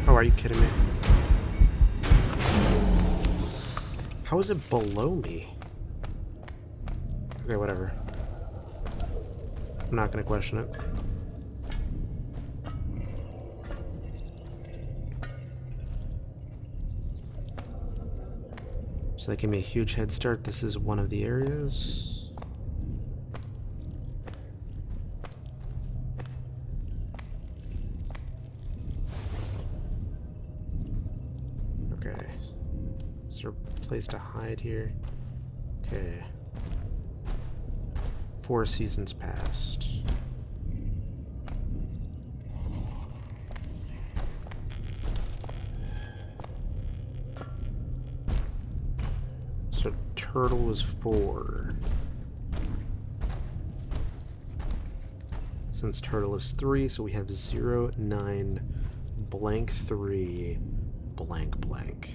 Are you kidding me? How is it below me? Okay, whatever. I'm not gonna question it. So that gave me a huge head start. This is one of the areas. Okay. Is there a place to hide here? Okay. 4 seasons passed. So turtle was 4. Since turtle is 3, so we have 0, 9, blank 3, blank blank.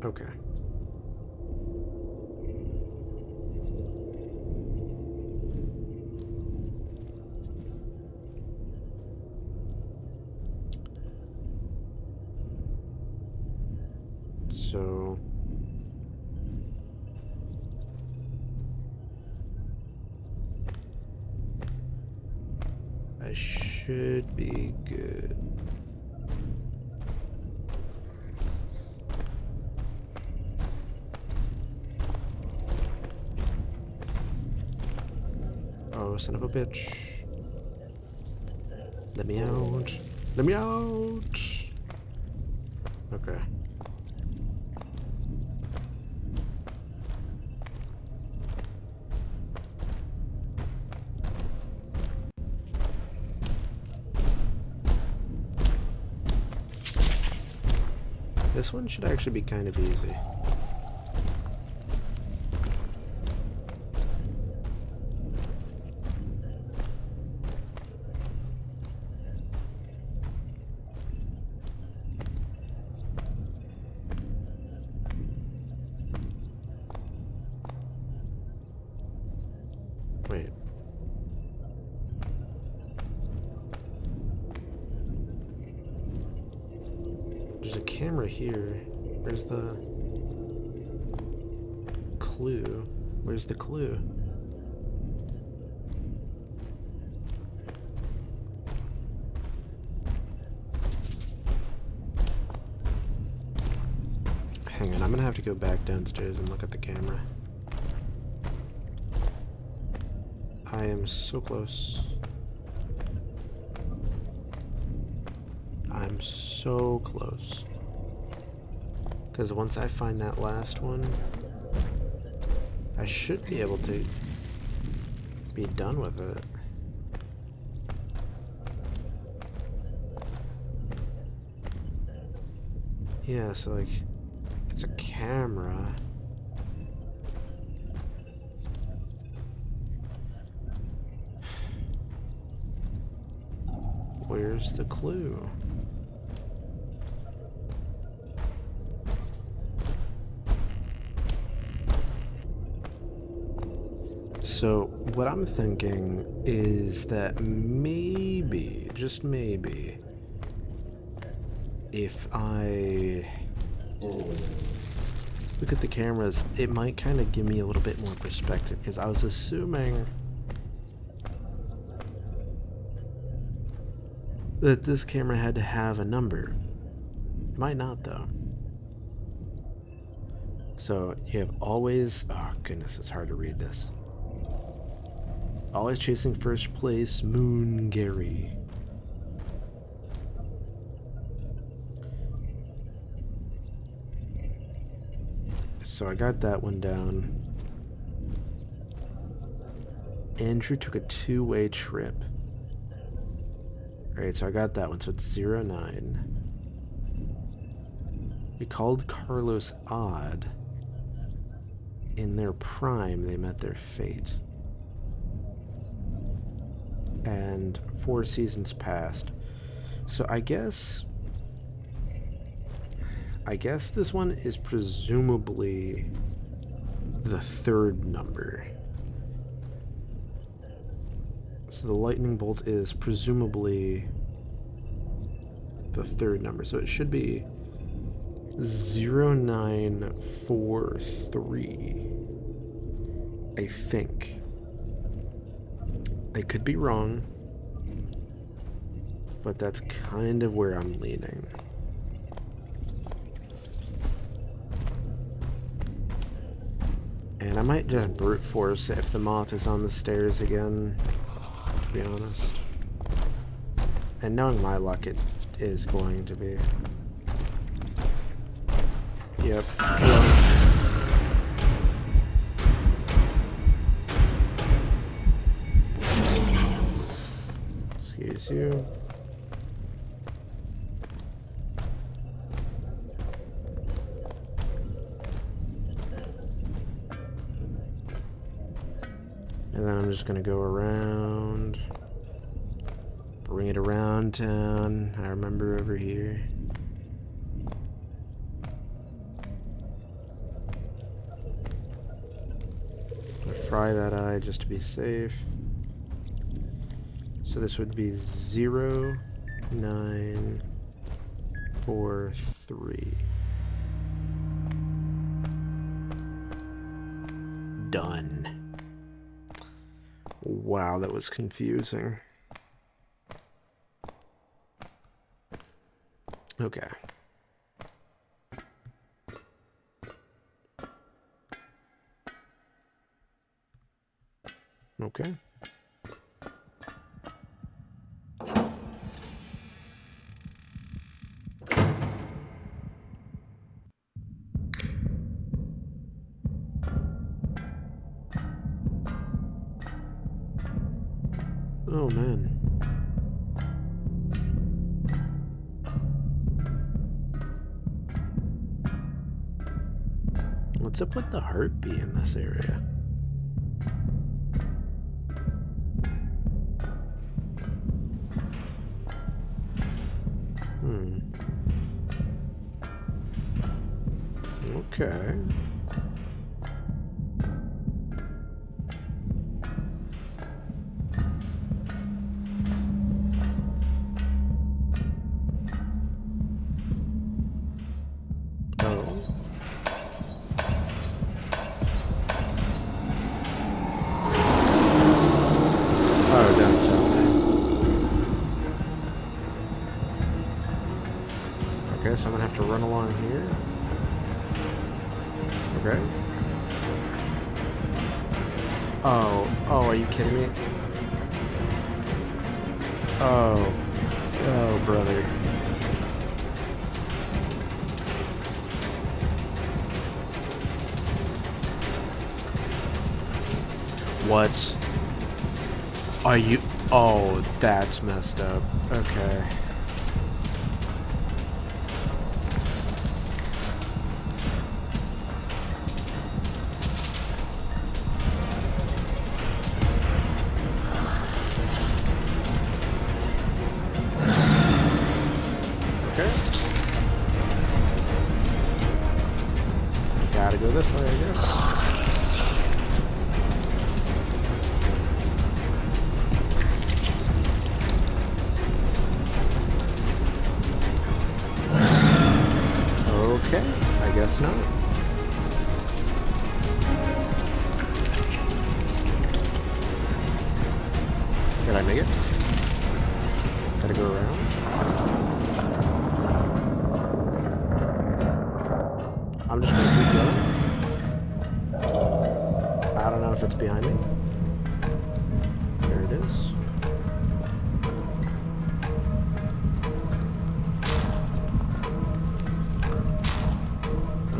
Okay. So I should be good. Oh, son of a bitch. Let me out. Let me out. Okay. This one should actually be kind of easy. Wait. There's a camera here. Where's the clue? Where's the clue? Hang on, I'm gonna have to go back downstairs and look at the camera. I am so close. I'm so close. Because once I find that last one, I should be able to be done with it. Yeah, so like, it's a camera. Where's the clue? So what I'm thinking is that maybe, just maybe, if I look at the cameras, it might kind of give me a little bit more perspective, because I was assuming that this camera had to have a number. It might not, though. So you have always, oh goodness, it's hard to read this. Always chasing first place, Moon Gary. So I got that one down. Andrew took a two-way trip. Alright, so I got that one, so it's 09. He called Carlos odd. In their prime, they met their fate. And 4 seasons passed. So I guess this one is presumably the third number. So the lightning bolt is presumably the third number. So it should be 0943. I think. I could be wrong, but that's kind of where I'm leaning. And I might just brute force it if the moth is on the stairs again, to be honest. And knowing my luck, it is going to be. Yep. Excuse you. And then I'm just gonna go around, Bring it around town. I remember over here. Fry that eye just to be safe. So this would be 0, 9, 4, 3. Done. Wow, that was confusing. Okay. Okay. Oh, man. What's up with the heartbeat in this area? Okay. Okay, so I'm gonna have to run along here. Okay. Oh, are you kidding me? Oh, brother. What? Are you? Oh, that's messed up. Okay. Gotta go this way, I guess. Okay, I guess not. Did I make it? Gotta go around. I'm just gonna keep going. I don't know if it's behind me. There it is.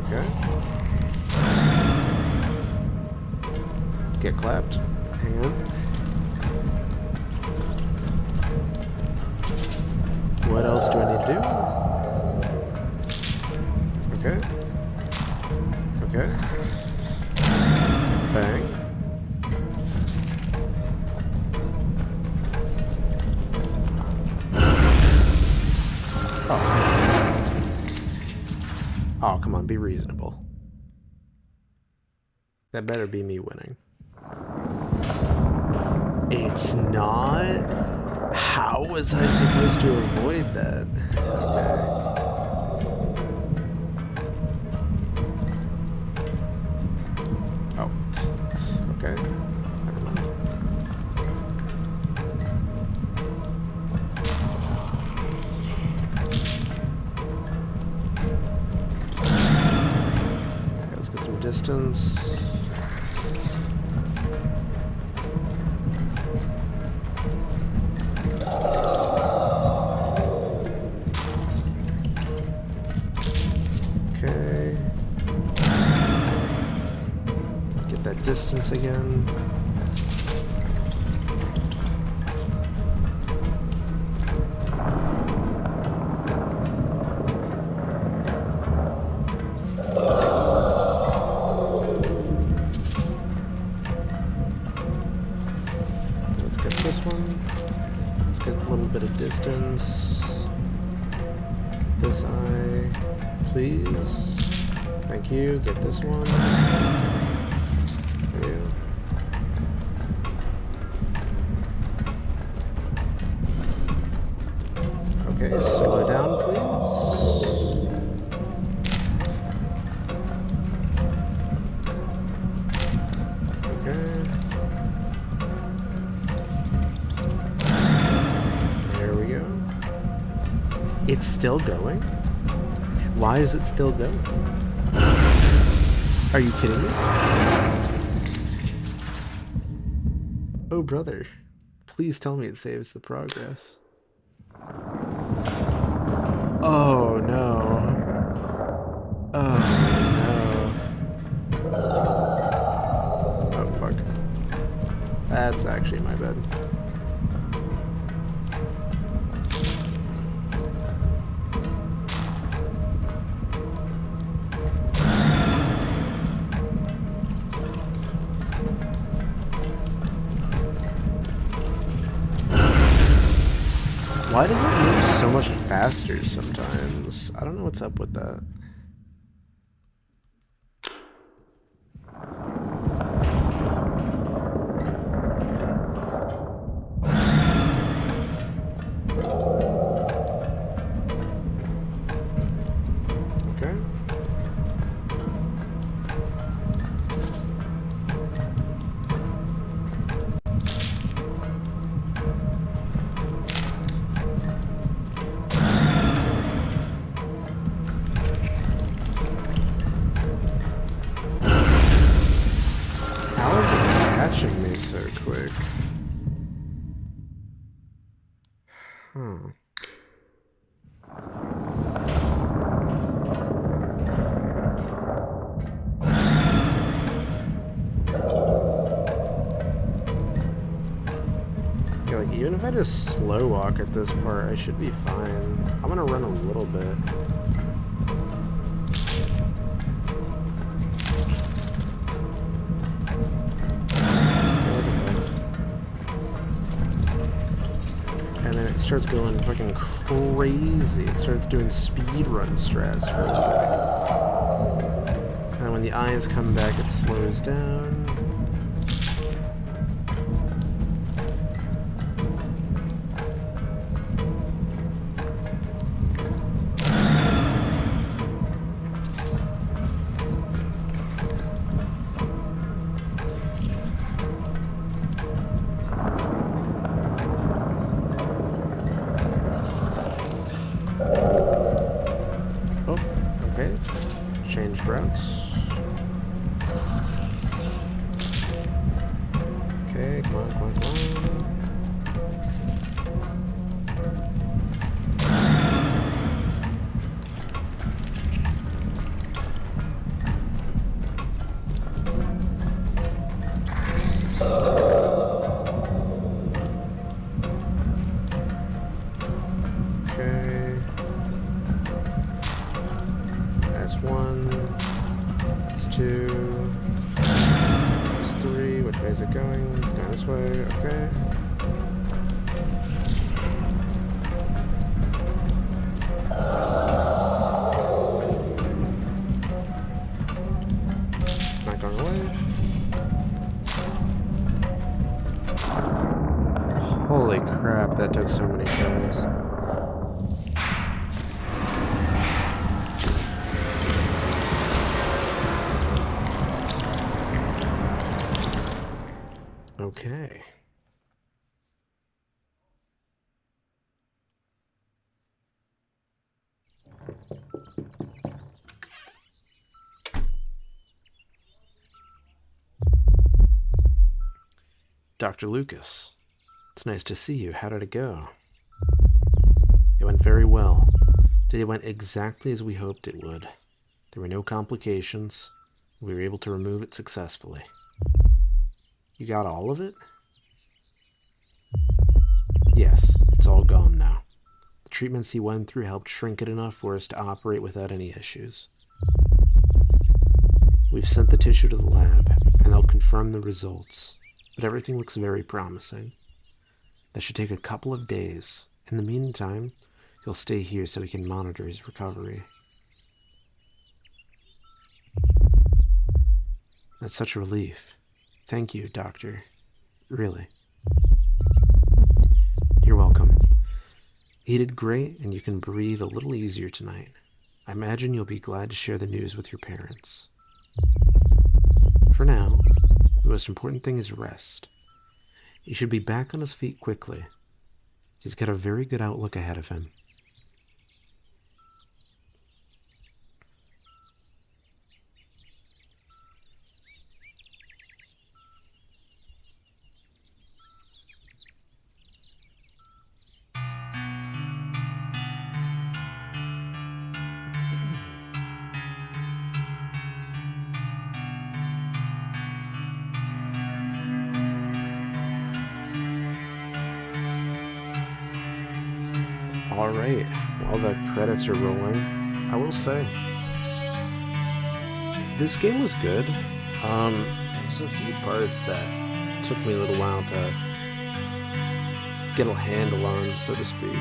Okay. Get clapped. Hang on. What else do I need to do? Okay. Okay. Bang. Oh. Oh, come on, be reasonable. That better be me winning. It's not? How was I supposed to avoid that? Okay. Oh. Okay. Never mind. Okay, let's get some distance. Distance again. Let's get this one. Let's get a little bit of this eye, please. Thank you. Get this one. There you go. Okay, slow down, please. Okay. There we go. It's still going? Why is it still going? Are you kidding me? Oh, brother. Please tell me it saves the progress. Oh, no. Oh, no. Oh, fuck. That's actually my bad. Why does it move so much faster sometimes? I don't know what's up with that. Okay. Catching me so quick. Huh. Yeah, like even if I just slow walk at this part, I should be fine. I'm gonna run a little bit. And then it starts going fucking crazy. It starts doing speed run strats for a bit. And when the eyes come back, it slows down. Okay, changed routes. Okay, come on, come on, come on. Okay. That's 1. That's 2. That's 3. Which way is it going? It's going this way. Okay. It's not going away. Holy crap, that took so many tries. Okay. Dr. Lucas, it's nice to see you. How did it go? It went very well. It went exactly as we hoped it would. There were no complications. We were able to remove it successfully. You got all of it? Yes, it's all gone now. The treatments he went through helped shrink it enough for us to operate without any issues. We've sent the tissue to the lab, and they'll confirm the results, but everything looks very promising. That should take a couple of days. In the meantime, He'll stay here so we can monitor his recovery. That's such a relief. Thank you, Doctor. Really. You're welcome. He did great, and you can breathe a little easier tonight. I imagine you'll be glad to share the news with your parents. For now, the most important thing is rest. He should be back on his feet quickly. He's got a very good outlook ahead of him. Alright, while the credits are rolling, I will say, this game was good. There's a few parts that took me a little while to get a handle on, so to speak.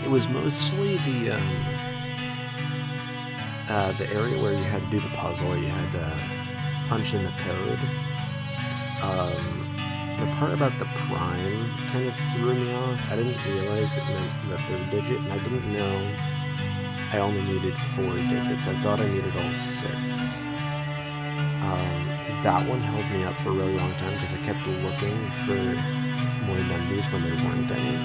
It was mostly the area where you had to do the puzzle, or you had to punch in the code. The part about the prime kind of threw me off. I didn't realize it meant the third digit, and I didn't know I only needed 4 digits. I thought I needed all 6. That one held me up for a really long time because I kept looking for more numbers when there weren't any.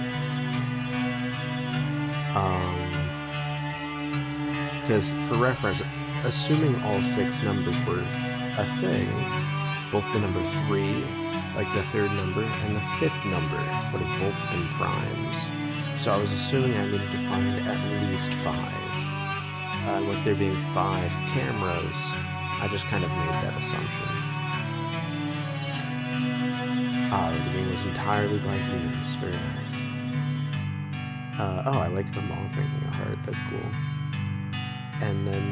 Because for reference, assuming all 6 numbers were a thing, both the number 3, like the 3rd number, and the 5th number would have both been primes. So I was assuming I needed to find at least 5. With there being 5 cameras, I just kind of made that assumption. The game was entirely by humans. Very nice. Oh, I like the moth making a heart. That's cool. And then,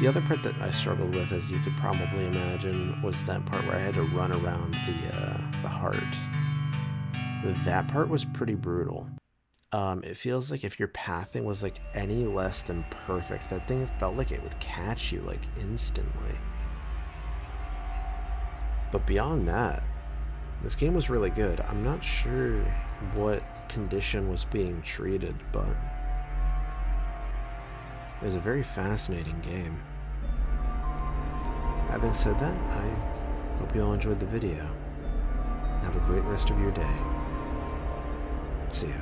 the other part that I struggled with, as you could probably imagine, was that part where I had to run around the heart. That part was pretty brutal. It feels like if your pathing was like any less than perfect, that thing felt like it would catch you like instantly. But beyond that, this game was really good. I'm not sure what condition was being treated, but it was a very fascinating game. Having said that, I hope you all enjoyed the video. And have a great rest of your day. See ya.